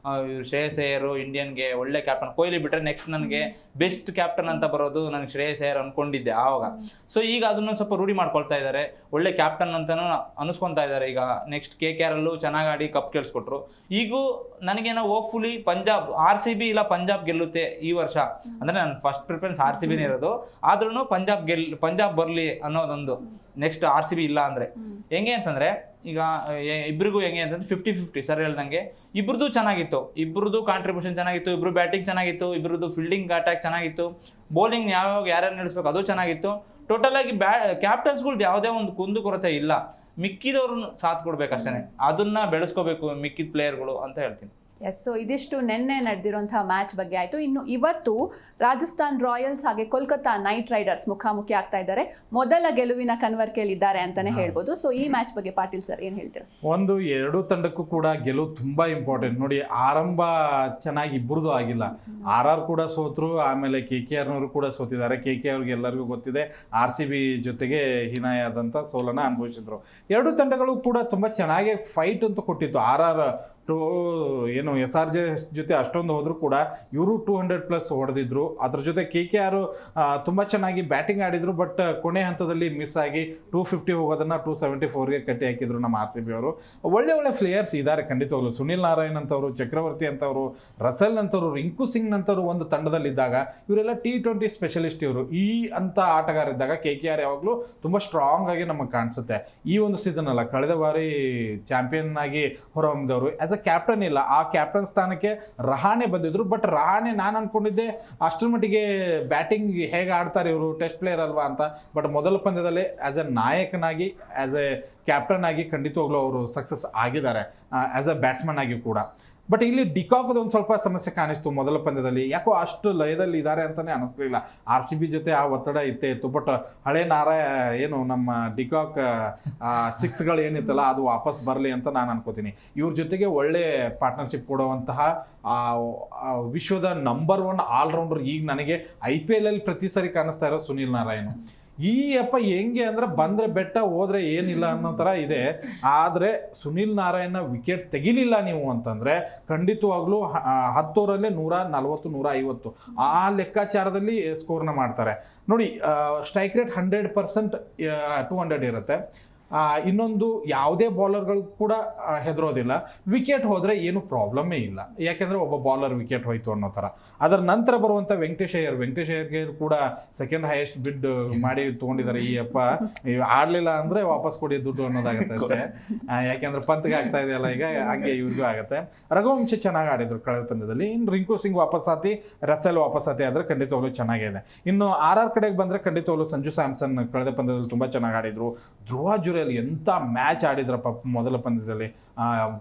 ಇವರು ಶ್ರೇಯಸ್ ಅಯ್ಯರ್ ಇಂಡಿಯನ್ಗೆ ಒಳ್ಳೆ ಕ್ಯಾಪ್ಟನ್, ಕೊಹ್ಲಿ ಬಿಟ್ಟರೆ ನೆಕ್ಸ್ಟ್ ನನಗೆ ಬೆಸ್ಟ್ ಕ್ಯಾಪ್ಟನ್ ಅಂತ ಬರೋದು ನನಗೆ ಶ್ರೇಯಸ್ ಅಯ್ಯರ್ ಅಂದ್ಕೊಂಡಿದ್ದೆ ಆವಾಗ. ಸೊ ಈಗ ಅದನ್ನು ಸ್ವಲ್ಪ ರೂಢಿ ಮಾಡ್ಕೊಳ್ತಾ ಇದ್ದಾರೆ, ಒಳ್ಳೆ ಕ್ಯಾಪ್ಟನ್ ಅಂತಲೂ ಅನಿಸ್ಕೊತಾ ಇದ್ದಾರೆ. ಈಗ ನೆಕ್ಸ್ಟ್ KKRಲ್ಲೂ ಚೆನ್ನಾಗಿ ಆಡಿ ಕಪ್ ಕೇಳಿಸ್ಕೊಟ್ರು. ಈಗೂ ನನಗೇನೋ ಹೋಪ್ಫುಲಿ ಪಂಜಾಬ್, RCB ಇಲ್ಲ ಪಂಜಾಬ್ ಗೆಲ್ಲುತ್ತೆ ಈ ವರ್ಷ. ಅಂದರೆ ನನ್ನ ಫಸ್ಟ್ ಪ್ರಿಫರೆನ್ಸ್ RCBನೇ ಇರೋದು. ಆದ್ರೂ ಪಂಜಾಬ್ ಬರಲಿ ಅನ್ನೋದೊಂದು ನೆಕ್ಸ್ಟ್ RCB ಇಲ್ಲ ಅಂದರೆ ಹೆಂಗೆ ಅಂತಂದರೆ, ಈಗ ಇಬ್ಬರಿಗೂ ಹೆಂಗೆ ಅಂತಂದ್ರೆ 50-50 ಸರ್ ಹೇಳ್ದಂಗೆ. ಇಬ್ರದ್ದು ಚೆನ್ನಾಗಿತ್ತು, ಇಬ್ರದ್ದು ಕಾಂಟ್ರಿಬ್ಯೂಷನ್ ಚೆನ್ನಾಗಿತ್ತು, ಇಬ್ರು ಬ್ಯಾಟಿಂಗ್ ಚೆನ್ನಾಗಿತ್ತು, ಇಬ್ರದ್ದು ಫೀಲ್ಡಿಂಗ್ ಅಟ್ಯಾಕ್ ಚೆನ್ನಾಗಿತ್ತು, ಬೌಲಿಂಗ್ ಯಾರ್ಯಾರು ನಡೆಸ್ಬೇಕು ಅದು ಚೆನ್ನಾಗಿತ್ತು. ಟೋಟಲ್ ಆಗಿ ಕ್ಯಾಪ್ಟನ್ಸ್ಗಳ್ದು ಯಾವುದೇ ಒಂದು ಕುಂದುಕೊರತೆ ಇಲ್ಲ. ಮಿಕ್ಕಿದವ್ರನ್ನ ಸಾಥ್ ಕೊಡ್ಬೇಕಷ್ಟೇ, ಅದನ್ನ ಬೆಳೆಸ್ಕೋಬೇಕು ಮಿಕ್ಕಿದ ಪ್ಲೇಯರ್ಗಳು ಅಂತ ಹೇಳ್ತೀನಿ. ಎಸ್, ಸೊ ಇದಿಷ್ಟು ನಿನ್ನೆ ನಡೆದಿರುವಂತಹ ಮ್ಯಾಚ್ ಬಗ್ಗೆ ಆಯಿತು. ಇನ್ನು ಇವತ್ತು ರಾಜಸ್ಥಾನ್ ರಾಯಲ್ಸ್ ಹಾಗೆ ಕೋಲ್ಕತ್ತಾ ನೈಟ್ ರೈಡರ್ಸ್ ಮುಖಾಮುಖಿ ಆಗ್ತಾ ಇದ್ದಾರೆ. ಮೊದಲ ಗೆಲುವಿನ ಕನ್ವರ್ಕೆಯಲ್ಲಿ ಇದ್ದಾರೆ ಅಂತಾನೆ ಹೇಳ್ಬೋದು. ಸೊ ಈ ಮ್ಯಾಚ್ ಬಗ್ಗೆ ಪಾಟೀಲ್ ಸರ್ ಏನು ಹೇಳ್ತೀರಾ? ಒಂದು ಎರಡು ತಂಡಕ್ಕೂ ಕೂಡ ಗೆಲುವು ತುಂಬಾ ಇಂಪಾರ್ಟೆಂಟ್. ನೋಡಿ, ಆರಂಭ ಚೆನ್ನಾಗಿ ಇಬ್ಬರದು ಆಗಿಲ್ಲ. ಆರ್ ಕೂಡ ಸೋತರು, ಆಮೇಲೆ KKRನವರು ಕೂಡ ಸೋತಿದ್ದಾರೆ. KKR ಎಲ್ಲರಿಗೂ ಗೊತ್ತಿದೆ, RCB ಜೊತೆಗೆ ಹೀನಾಯಾದಂಥ ಸೋಲನ್ನು ಅನುಭವಿಸಿದ್ರು. ಎರಡು ತಂಡಗಳು ಕೂಡ ತುಂಬ ಚೆನ್ನಾಗಿ ಫೈಟ್ ಅಂತೂ ಕೊಟ್ಟಿತ್ತು. RR ಏನು SRJ ಜೊತೆ ಅಷ್ಟೊಂದು ಹೋದರೂ ಕೂಡ ಇವರು 200+ ಹೊಡೆದಿದ್ರು. ಅದ್ರ ಜೊತೆ KKR ತುಂಬ ಚೆನ್ನಾಗಿ ಬ್ಯಾಟಿಂಗ್ ಆಡಿದ್ರು, ಬಟ್ ಕೊನೆ ಹಂತದಲ್ಲಿ ಮಿಸ್ ಆಗಿ 250 ಹೋಗೋದನ್ನು 274ಗೆ ಕಟ್ಟಿ ಹಾಕಿದ್ರು ನಮ್ಮ RCB ಅವರು. ಒಳ್ಳೆ ಪ್ಲೇಯರ್ಸ್ ಇದ್ದಾರೆ ಖಂಡಿತವಾಗ್ಲು. ಸುನಿಲ್ ನಾರಾಯಣ್ ಅಂತವರು, ಚಕ್ರವರ್ತಿ ಅಂತವರು, ರಸಲ್ ಅಂತವರು, ರಿಂಕು ಸಿಂಗ್ ಅಂತವರು ಒಂದು ತಂಡದಲ್ಲಿದ್ದಾಗ ಇವರೆಲ್ಲ T20 ಸ್ಪೆಷಲಿಸ್ಟ್. ಇವರು ಈ ಅಂತ ಆಟಗಾರಿದ್ದಾಗ KKR ಯಾವಾಗಲೂ ತುಂಬ ಸ್ಟ್ರಾಂಗ್ ಆಗಿ ನಮಗೆ ಕಾಣಿಸುತ್ತೆ. ಈ ಒಂದು ಸೀಸನ್ ಅಲ್ಲ, ಕಳೆದ ಬಾರಿ ಚಾಂಪಿಯನ್ ಆಗಿ ಹೊರಹೊಮ್ಮಿದವರು. ಆಸ್ ಅ ಕ್ಯಾಪ್ಟನ್ ಇಲ್ಲ, ಆ ಕ್ಯಾಪ್ಟನ್ ಸ್ಥಾನಕ್ಕೆ ರಹಾನೆ ಬಂದಿದ್ರು. ಬಟ್ ರಹಾನೆ ನಾನು ಅನ್ಕೊಂಡಿದ್ದೆ ಅಷ್ಟರ ಮಟ್ಟಿಗೆ ಬ್ಯಾಟಿಂಗ್ ಹೇಗೆ ಆಡ್ತಾರೆ ಇವರು, ಟೆಸ್ಟ್ ಪ್ಲೇಯರ್ ಅಲ್ವಾ ಅಂತ. ಬಟ್ ಮೊದಲ ಪಂದ್ಯದಲ್ಲಿ ಆಸ್ ಎ ನಾಯಕನಾಗಿ, ಆಸ್ ಎ ಕ್ಯಾಪ್ಟನ್ ಆಗಿ ಖಂಡಿತವಾಗ್ಲೂ ಅವರು ಸಕ್ಸಸ್ ಆಗಿದ್ದಾರೆ, ಆಸ್ ಎ ಬ್ಯಾಟ್ಸ್ಮನ್ ಆಗಿ ಕೂಡ. ಬಟ್ ಇಲ್ಲಿ ಡಿಕಾಕ್ದು ಒಂದು ಸ್ವಲ್ಪ ಸಮಸ್ಯೆ ಕಾಣಿಸ್ತು ಮೊದಲ ಪಂದ್ಯದಲ್ಲಿ. ಯಾಕೋ ಅಷ್ಟು ಲಯದಲ್ಲಿ ಇದ್ದಾರೆ ಅಂತಲೇ ಅನಿಸ್ಲಿಲ್ಲ. RCB ಜೊತೆ ಆ ಒತ್ತಡ ಇತ್ತು. ಬಟ್ ಹಳೆ ಏನು ನಮ್ಮ ಡಿಕಾಕ್ 6ಗಳು ಏನಿತ್ತಲ್ಲ ಅದು ವಾಪಸ್ ಬರಲಿ ಅಂತ ನಾನು ಅನ್ಕೋತೀನಿ. ಇವ್ರ ಜೊತೆಗೆ ಒಳ್ಳೆ ಪಾರ್ಟ್ನರ್ಶಿಪ್ ಕೊಡುವಂತಹ ವಿಶ್ವದ ನಂಬರ್ 1 ಆಲ್ರೌಂಡರ್ ಈಗ ನನಗೆ IPL ಅಲ್ಲಿ ಪ್ರತಿ ಸರಿ ಕಾಣಿಸ್ತಾ ಇರೋ ಸುನಿಲ್ ನಾರಾಯಣ್. ಈ ಹೆಂಗೆ ಅಂದರೆ ಬಂದರೆ ಬೆಟ್ಟ ಹೋದರೆ ಏನಿಲ್ಲ ಅನ್ನೋ ಥರ ಇದೆ. ಆದರೆ ಸುನಿಲ್ ನಾರಾಯಣ ವಿಕೆಟ್ ತೆಗಿಲಿಲ್ಲ ನೀವು ಅಂತಂದರೆ ಖಂಡಿತವಾಗ್ಲೂ 10 ಓವರಲ್ಲೇ 140, 150 ಆ ಲೆಕ್ಕಾಚಾರದಲ್ಲಿ ಸ್ಕೋರ್ನ ಮಾಡ್ತಾರೆ. ನೋಡಿ, ಸ್ಟ್ರೈಕ್ ರೇಟ್ 100%, 200 ಇರುತ್ತೆ. ಇನ್ನೊಂದು ಯಾವುದೇ ಬೌಲರ್ಗಳು ಕೂಡ ಹೆದರೋದಿಲ್ಲ. ವಿಕೆಟ್ ಹೋದರೆ ಏನು ಪ್ರಾಬ್ಲಮ್ಮೇ ಇಲ್ಲ, ಯಾಕೆಂದರೆ ಒಬ್ಬ ಬೌಲರ್ ವಿಕೆಟ್ ಹೋಯ್ತು ಅನ್ನೋ ಥರ. ಅದರ ನಂತರ ಬರುವಂಥ ವೆಂಕಟೇಶ್ ಅಯ್ಯರ್ಗೆ ಕೂಡ ಸೆಕೆಂಡ್ ಹೈಯೆಸ್ಟ್ ಬಿಡ್ ಮಾಡಿ ತೊಗೊಂಡಿದ್ದಾರೆ. ಆಡಲಿಲ್ಲ ಅಂದರೆ ವಾಪಸ್ ಕೊಡಿ ದುಡ್ಡು ಅನ್ನೋದಾಗುತ್ತೆ ಅಷ್ಟೇ. ಯಾಕೆಂದರೆ ಪಂತ್ಗೆ ಆಗ್ತಾ ಇದೆಯಲ್ಲ ಈಗ, ಹಾಗೆ ಇವ್ರಿಗೂ ಆಗುತ್ತೆ. ರಘುವಂಶಿ ಚೆನ್ನಾಗಿ ಆಡಿದ್ರು ಕಳೆದ ಪಂದ್ಯದಲ್ಲಿ. ಇನ್ನು ರಿಂಕು ಸಿಂಗ್ ವಾಪಸ್ಸಾತಿ, ರಸೆಲ್ ವಾಪಸ್ಸಾತಿ ಆದರೆ ಖಂಡಿತವಾಗ್ಲೂ ಚೆನ್ನಾಗಿದೆ. ಇನ್ನು RR ಕಡೆಗೆ ಬಂದರೆ ಖಂಡಿತವಾಗ್ಲೂ ಸಂಜು ಸ್ಯಾಮ್ಸನ್ ಕಳೆದ ಪಂದ್ಯದಲ್ಲಿ ತುಂಬ ಚೆನ್ನಾಗಿ ಆಡಿದ್ರು. ಧ್ರುವ ಜುರೇಲ್ ಎಂಥ ಮ್ಯಾಚ್ ಆಡಿದ್ರಪ್ಪ ಮೊದಲ ಪಂದ್ಯದಲ್ಲಿ.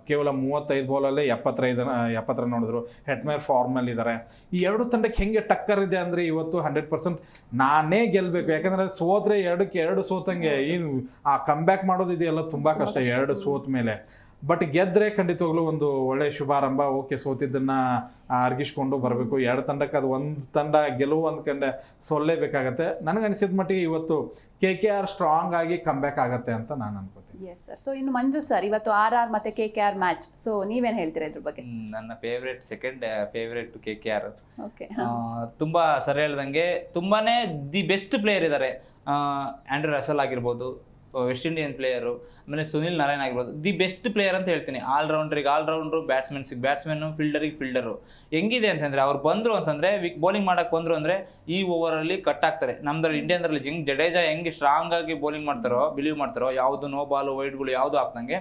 ಕೇವಲ 35 ಬಾಲಲ್ಲೇ 70 ರನ್ ನೋಡಿದ್ರು. ಹೆಟ್ಮೇರ್ ಫಾರ್ಮಲ್ಲಿದ್ದಾರೆ. ಈ ಎರಡು ತಂಡಕ್ಕೆ ಹೆಂಗೆ ಟಕ್ಕರ್ ಇದೆ ಅಂದರೆ ಇವತ್ತು 100% ನಾನೇ ಗೆಲ್ಲಬೇಕು. ಯಾಕಂದರೆ ಸೋತ್ರೆ 2ಕ್ಕೆ 2 ಸೋತಂಗೆ ಏನು ಆ ಕಮ್ಬ್ಯಾಕ್ ಮಾಡೋದಿದೆಯಲ್ಲ ತುಂಬ ಕಷ್ಟ 2 ಸೋತ ಮೇಲೆ. ಬಟ್ ಗೆದ್ದರೆ ಖಂಡಿತವಾಗ್ಲೂ ಒಂದು ಒಳ್ಳೆ ಶುಭಾರಂಭ. ಓಕೆ, ಸೋತಿದ್ದನ್ನು ಅರ್ಗಿಸ್ಕೊಂಡು ಬರಬೇಕು. 2 ತಂಡಕ್ಕೆ ಅದು ಒಂದು ತಂಡ ಗೆಲುವು ಅಂದ್ಕೊಂಡೆ ಸೋಲ್ಲೇಬೇಕಾಗತ್ತೆ. ನನಗನ್ಸಿದ ಮಟ್ಟಿಗೆ ಇವತ್ತು KKR ಸ್ಟ್ರಾಂಗ್ ಆಗಿ ಕಮ್ಬ್ಯಾಕ್ ಆಗತ್ತೆ ಅಂತ ನಾನು ಅನ್ಕೋತೀನಿ. S sir. ಸೊ ಇನ್ನು ಮಂಜು ಸರ್, ಇವತ್ತು RR ಮತ್ತು KKR ಮ್ಯಾಚ್, ಸೊ ನೀವೇನು ಹೇಳ್ತೀರಾ ಇದ್ರ ಬಗ್ಗೆ? ನನ್ನ ಸೆಕೆಂಡ್ ಫೇವ್ರೇಟ್ KKR. ಓಕೆ, ತುಂಬ ಸರಿ ಹೇಳ್ದಂಗೆ ತುಂಬಾನೇ ದಿ ಬೆಸ್ಟ್ ಪ್ಲೇಯರ್ ಇದ್ದಾರೆ. ಆಂಡ್ರೆ ರಸಲ್ ಆಗಿರ್ಬೋದು, ವೆಸ್ಟ್ ಇಂಡಿಯನ್ ಪ್ಲೇಯರು, ಆಮೇಲೆ ಸುನಿಲ್ ನಾರಾಯಣ್ ಆಗಿರ್ಬೋದು, ದಿ ಬೆಸ್ಟ್ ಪ್ಲೇಯರ್ ಅಂತ ಹೇಳ್ತೀನಿ. ಆಲ್ರೌಂಡ್ರು, ಬ್ಯಾಟ್ಸ್ಮನ್ನು, ಫೀಲ್ಡರು ಹೆಂಗಿದೆ ಅಂತಂದರೆ ಅವ್ರು ಬಂದರು ಅಂತಂದರೆ ಬೌಲಿಂಗ್ ಮಾಡೋಕ್ಕೆ ಬಂದರು ಅಂದರೆ ಈ ಓವರಲ್ಲಿ ಕಟ್ ಆಗ್ತಾರೆ. ನಮ್ದ್ರಲ್ಲಿ ಇಂಡಿಯನ್ದಲ್ಲಿ ಜಡೇಜಾ ಹೆಂಗೆ ಸ್ಟ್ರಾಂಗ್ ಆಗಿ ಬೌಲಿಂಗ್ ಬಿಲೀವ್ ಮಾಡ್ತಾರೋ, ಯಾವುದು ನೋ ಬಾಲು ವೈಡ್ಗಳು ಯಾವುದು ಹಾಕ್ದಂಗೆ,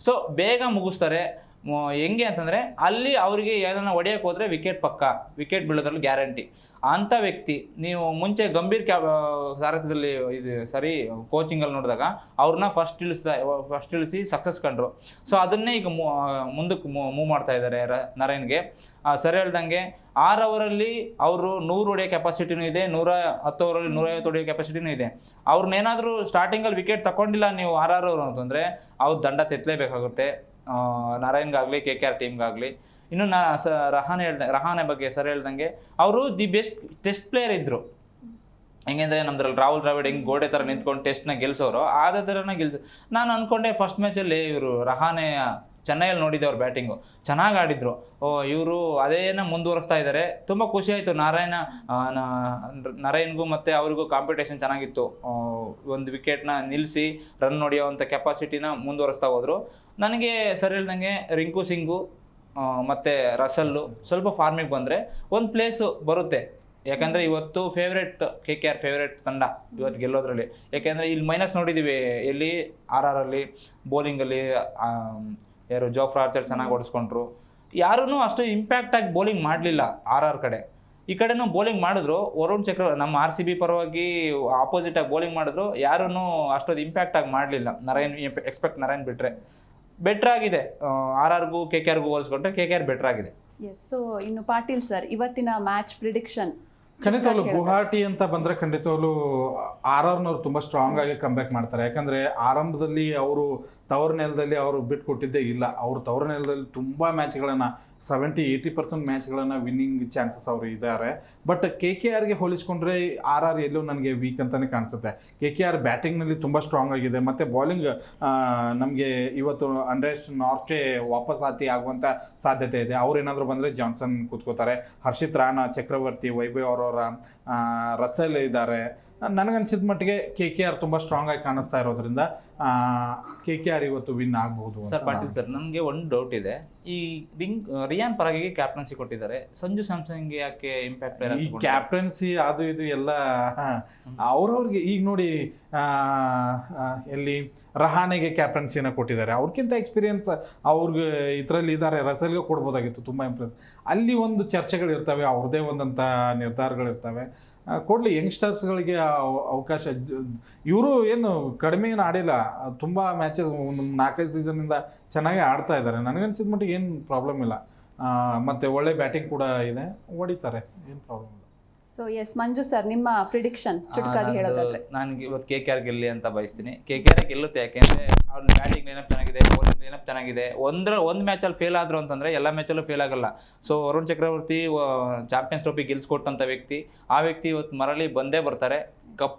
ಸೊ ಬೇಗ ಮುಗಿಸ್ತಾರೆ. ಹೆಂಗೆ ಅಂತಂದರೆ ಅಲ್ಲಿ ಅವರಿಗೆ ಏನನ್ನ ಹೊಡೆಯೋಕೆ ಹೋದರೆ ವಿಕೆಟ್ ಬೀಳೋದ್ರಲ್ಲಿ ಗ್ಯಾರಂಟಿ. ಅಂಥ ವ್ಯಕ್ತಿ ನೀವು ಮುಂಚೆ ಗಂಭೀರ್ ಸಾರಥ್ಯದಲ್ಲಿ ಕೋಚಿಂಗಲ್ಲಿ ನೋಡಿದಾಗ ಅವ್ರನ್ನ ಫಸ್ಟ್ ಇಳಿಸಿ ಸಕ್ಸಸ್ ಕಂಡ್ರು. ಸೊ ಅದನ್ನೇ ಈಗ ಮುಂದಕ್ಕೆ ಮೂವ್ ಮಾಡ್ತಾ ಇದ್ದಾರೆ ನಾರಾಯಣ್ಗೆ. ಸರಿ ಹೇಳ್ದಂಗೆ 6 ಓವರಲ್ಲಿ ಅವರು 100 ಹೊಡೆಯೋ ಕೆಪಾಸಿಟಿನೂ ಇದೆ, 110 ಓವರಲ್ಲಿ 150 ಹೊಡೆಯೋ ಕೆಪಾಸಿಟಿನೂ ಇದೆ. ಅವ್ರನ್ನೇನಾದರೂ ಸ್ಟಾರ್ಟಿಂಗಲ್ಲಿ ವಿಕೆಟ್ ತಗೊಂಡಿಲ್ಲ ನೀವು RR ಅವರು ಅಂತಂದರೆ ಅವ್ರು ದಂಡ ತೆತ್ತಲೇಬೇಕಾಗುತ್ತೆ, ನಾರಾಯಣ್ಗಾಗಲಿ KKR ಟೀಮ್ಗಾಗಲಿ. ಇನ್ನು ರಹಾನೆ ಬಗ್ಗೆ ಸರಿ ಹೇಳ್ದಂಗೆ ಅವರು ದಿ ಬೆಸ್ಟ್ ಟೆಸ್ಟ್ ಪ್ಲೇಯರ್ ಇದ್ದರು. ಹೆಂಗೆಂದರೆ ನಮ್ದ್ರಲ್ಲಿ ರಾಹುಲ್ ದ್ರಾವಿಡ್ ಹೆಂಗೆ ಗೋಡೆ ಥರ ನಿಂತ್ಕೊಂಡು ಟೆಸ್ಟ್ನ ಗೆಲ್ಸೋರು ಅದೇ ಥರನ ನಾನು ಅಂದ್ಕೊಂಡೆ ಫಸ್ಟ್ ಮ್ಯಾಚಲ್ಲಿ ಇವರು ರಹಾನೆ ಚೆನ್ನೈಯಲ್ಲಿ ನೋಡಿದ್ದೆ ಅವ್ರ ಬ್ಯಾಟಿಂಗು ಚೆನ್ನಾಗಿ ಆಡಿದ್ರು. ಇವರು ಅದೇನ ಮುಂದುವರಿಸ್ತಾ ಇದ್ದಾರೆ. ತುಂಬ ಖುಷಿ ಆಯಿತು. ನಾರಾಯಣ್ಗೂ ಮತ್ತು ಅವ್ರಿಗೂ ಕಾಂಪಿಟೇಷನ್ ಚೆನ್ನಾಗಿತ್ತು. ಒಂದು ವಿಕೆಟ್ನ ನಿಲ್ಲಿಸಿ ರನ್ ಹೊಡೆಯೋವಂಥ ಕೆಪಾಸಿಟಿನ ಮುಂದುವರಿಸ್ತಾ ಹೋದರು. ನನಗೆ ಸರಿ ಹೇಳ್ದಂಗೆ ರಿಂಕು ಸಿಂಗು ಮತ್ತು ರಸಲ್ಲು ಸ್ವಲ್ಪ ಫಾರ್ಮಿಗೆ ಬಂದರೆ ಒಂದು ಪ್ಲೇಸು ಬರುತ್ತೆ. ಯಾಕಂದರೆ ಇವತ್ತು KKR ಫೇವ್ರೇಟ್ ತಂಡ ಇವತ್ತು ಗೆಲ್ಲೋದ್ರಲ್ಲಿ. ಯಾಕೆಂದರೆ ಇಲ್ಲಿ ಮೈನಸ್ ನೋಡಿದ್ದೀವಿ ಎಲ್ಲಿ RRಲ್ಲಿ ಬೌಲಿಂಗಲ್ಲಿ ಯಾರು ಜೋಫ್ರಾ ಆರ್ಚರ್ ಚೆನ್ನಾಗಿ ಓಡಿಸ್ಕೊಂಡ್ರು. ಯಾರೂ ಅಷ್ಟು ಇಂಪ್ಯಾಕ್ಟಾಗಿ ಬೌಲಿಂಗ್ ಮಾಡಲಿಲ್ಲ RR ಕಡೆ. ಈ ಕಡೆನೂ ಬೌಲಿಂಗ್ ಮಾಡಿದ್ರು. ವರುಣ್ ಚಕ್ರ ನಮ್ಮ RCB ಪರವಾಗಿ ಆಪೋಸಿಟಾಗಿ ಬೌಲಿಂಗ್ ಮಾಡಿದ್ರು. ಯಾರೂ ಅಷ್ಟೊಂದು ಇಂಪ್ಯಾಕ್ಟಾಗಿ ಮಾಡಲಿಲ್ಲ. ನಾರಾಯಣ್ ಬಿಟ್ಟರೆ. ಬೆಟರ್ ಆಗಿದೆ. RRಗೂ KKRಗೂ ಹೋಲಿಸ್ಕೊಂಡ್ರೆ KKR ಬೆಟರ್ ಆಗಿದೆ. ಎಸ್, ಸೊ ಇನ್ನು ಪಾಟೀಲ್ ಸರ್ ಇವತ್ತಿನ ಮ್ಯಾಚ್ ಪ್ರಿಡಿಕ್ಷನ್. ಖಂಡಿತವಾಗ್ಲು ಗುವಾಹಟಿ ಅಂತ ಬಂದರೆ ಖಂಡಿತವಾಗ್ಲು RRನವ್ರು ತುಂಬ ಸ್ಟ್ರಾಂಗ್ ಆಗಿ ಕಂಬ್ಯಾಕ್ ಮಾಡ್ತಾರೆ. ಯಾಕಂದರೆ ಆರಂಭದಲ್ಲಿ ಅವರು ತವರು ನೆಲದಲ್ಲಿ ಅವರು ಬಿಟ್ಟು ಕೊಟ್ಟಿದ್ದೇ ಇಲ್ಲ. ಅವರು ತವರು ನೆಲದಲ್ಲಿ ತುಂಬ ಮ್ಯಾಚ್ಗಳನ್ನು 70-80% ಮ್ಯಾಚ್ಗಳನ್ನು ವಿನ್ನಿಂಗ್ ಚಾನ್ಸಸ್ ಅವರು ಇದ್ದಾರೆ. ಬಟ್ KKRಗೆ ಹೋಲಿಸ್ಕೊಂಡ್ರೆ RR ಎಲ್ಲೂ ನನಗೆ ವೀಕ್ ಅಂತಲೇ ಕಾಣಿಸುತ್ತೆ. KKR ಬ್ಯಾಟಿಂಗ್ನಲ್ಲಿ ತುಂಬ ಸ್ಟ್ರಾಂಗ್ ಆಗಿದೆ ಮತ್ತು ಬಾಲಿಂಗ್ ನಮಗೆ ಇವತ್ತು ಅಂಡ್ರೆಸ್ಟ್ ನಾರ್ಚೆ ವಾಪಸ್ ಆಗುವಂಥ ಸಾಧ್ಯತೆ ಇದೆ. ಅವ್ರು ಏನಾದರೂ ಬಂದರೆ ಜಾನ್ಸನ್ ಕೂತ್ಕೋತಾರೆ, ಹರ್ಷಿತ್ ರಾಣಾ, ಚಕ್ರವರ್ತಿ, ವೈಭವ್ ಅವರ ರಸೆಲ್ ಇದ್ದಾರೆ. ನನಗನ್ಸಿದ ಮಟ್ಟಿಗೆ KKR ತುಂಬ ಸ್ಟ್ರಾಂಗ್ ಆಗಿ ಕಾಣಿಸ್ತಾ ಇರೋದ್ರಿಂದ KKR ಇವತ್ತು ವಿನ್ ಆಗ್ಬಹುದು. ಸರ್ ಪಾಟೀಲ್ ಸರ್, ನನಗೆ ಒಂದು ಡೌಟ್ ಇದೆ. ಈ ರಿಯಾನ್ ಪರಾಗಿಗೆ ಕ್ಯಾಪ್ಟನ್ಸಿ ಕೊಟ್ಟಿದ್ದಾರೆ, ಸಂಜು ಸ್ಯಾಮ್ಸನ್ಗೆ ಯಾಕೆ ಇಂಪ್ಯಾಕ್ಟ್ ಈ ಕ್ಯಾಪ್ಟನ್ಸಿ ಅದು ಇದು ಎಲ್ಲ ಅವ್ರವ್ರಿಗೆ ಈಗ ನೋಡಿ ಎಲ್ಲಿ ರಹಾನೆಗೆ ಕ್ಯಾಪ್ಟನ್ಸಿನ ಕೊಟ್ಟಿದ್ದಾರೆ. ಅವ್ರಿಗಿಂತ ಎಕ್ಸ್ಪೀರಿಯನ್ಸ್ ಅವ್ರಿಗೆ ಇದರಲ್ಲಿ ಇದ್ದಾರೆ, ರಸೆಲ್ಗೆ ಕೊಡ್ಬೋದಾಗಿತ್ತು. ತುಂಬ ಇಂಪ್ರೆಸ್. ಅಲ್ಲಿ ಒಂದು ಚರ್ಚೆಗಳಿರ್ತವೆ, ಅವ್ರದ್ದೇ ಒಂದಂಥ ನಿರ್ಧಾರಗಳಿರ್ತವೆ. ಕೊಡಲಿ ಯಂಗ್ಸ್ಟರ್ಸ್ಗಳಿಗೆ ಅವಕಾಶ. ಇವರು ಏನು ಕಡಿಮೆ ಏನು ಆಡಿಲ್ಲ, ತುಂಬ ಮ್ಯಾಚಸ್ ಒಂದು 4-5 ಸೀಸನ್ನಿಂದ ಚೆನ್ನಾಗಿ ಆಡ್ತಾ ಇದ್ದಾರೆ. ನನಗನ್ಸಿದ ಮಟ್ಟಿಗೆ ಏನು ಪ್ರಾಬ್ಲಮ್ ಇಲ್ಲ. ಮತ್ತು ಒಳ್ಳೆ ಬ್ಯಾಟಿಂಗ್ ಕೂಡ ಇದೆ, ಹೊಡಿತಾರೆ, ಏನು ಪ್ರಾಬ್ಲಮ್ ಇಲ್ಲ. ಸೊ ಎಸ್, ಮಂಜು ಸರ್ ನಿಮ್ಮ ಪ್ರಿಡಿಕ್ಷನ್ ಚುಟುಕಾಗಿ ಹೇಳೋದಾದ್ರೆ. ನನಗೆ ಇವತ್ತು KKR ಗೆಲ್ಲಿ ಅಂತ ಬಯಸ್ತೀನಿ. KKR ಗೆಲ್ಲುತ್ತೆ, ಯಾಕೆಂದರೆ ಅವ್ರ ಬ್ಯಾಟಿಂಗ್ ಲೈನಪ್ ಚೆನ್ನಾಗಿದೆ, ಬೌಲಿಂಗ್ ಲೈನಪ್ ಚೆನ್ನಾಗಿದೆ. ಒಂದು ಮ್ಯಾಚಲ್ಲಿ ಫೇಲ್ ಆದರು ಅಂತಂದರೆ ಎಲ್ಲ ಮ್ಯಾಚಲ್ಲೂ ಫೇಲ್ ಆಗಲ್ಲ. So Varun Chakravarthy champions trophy ಗೆಲ್ಸ್ಕೊಟ್ಟಂಥ ವ್ಯಕ್ತಿ, ಆ ವ್ಯಕ್ತಿ ಇವತ್ತು ಮರಳಿ ಬಂದೇ ಬರ್ತಾರೆ. ಕಪ್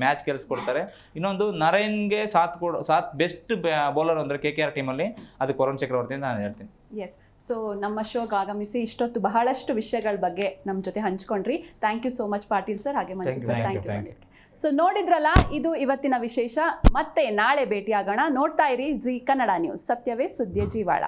ಮ್ಯಾಚ್ ಗೆಲ್ಸ್ಕೊಡ್ತಾರೆ. ಇನ್ನೊಂದು ನರೇನ್ಗೆ ಸಾಥ್ ಬೆಸ್ಟ್ ಬೌಲರ್ ಅಂದರೆ KKR ಟೀಮಲ್ಲಿ ಅದಕ್ಕೆ ವರುಣ್ ಚಕ್ರವರ್ತಿ ಅಂತ ನಾನು ಹೇಳ್ತೀನಿ. ಎಸ್, ಸೊ ನಮ್ಮ ಶೋಗೆ ಆಗಮಿಸಿ ಇಷ್ಟೊತ್ತು ಬಹಳಷ್ಟು ವಿಷಯಗಳ ಬಗ್ಗೆ ನಮ್ಮ ಜೊತೆ ಹಂಚ್ಕೊಂಡ್ರಿ. Thank you so much Patil sir, ಹಾಗೆ Manju sir, thank you. So ನೋಡಿದ್ರಲ್ಲ, ಇದು ಇವತ್ತಿನ ವಿಶೇಷ. ಮತ್ತೆ ನಾಳೆ ಭೇಟಿಯಾಗೋಣ. ನೋಡ್ತಾ ಇರಿ ಜಿ ಕನ್ನಡ ನ್ಯೂಸ್, ಸತ್ಯವೇ ಸುದ್ದಿಯ ಜೀವಾಳ.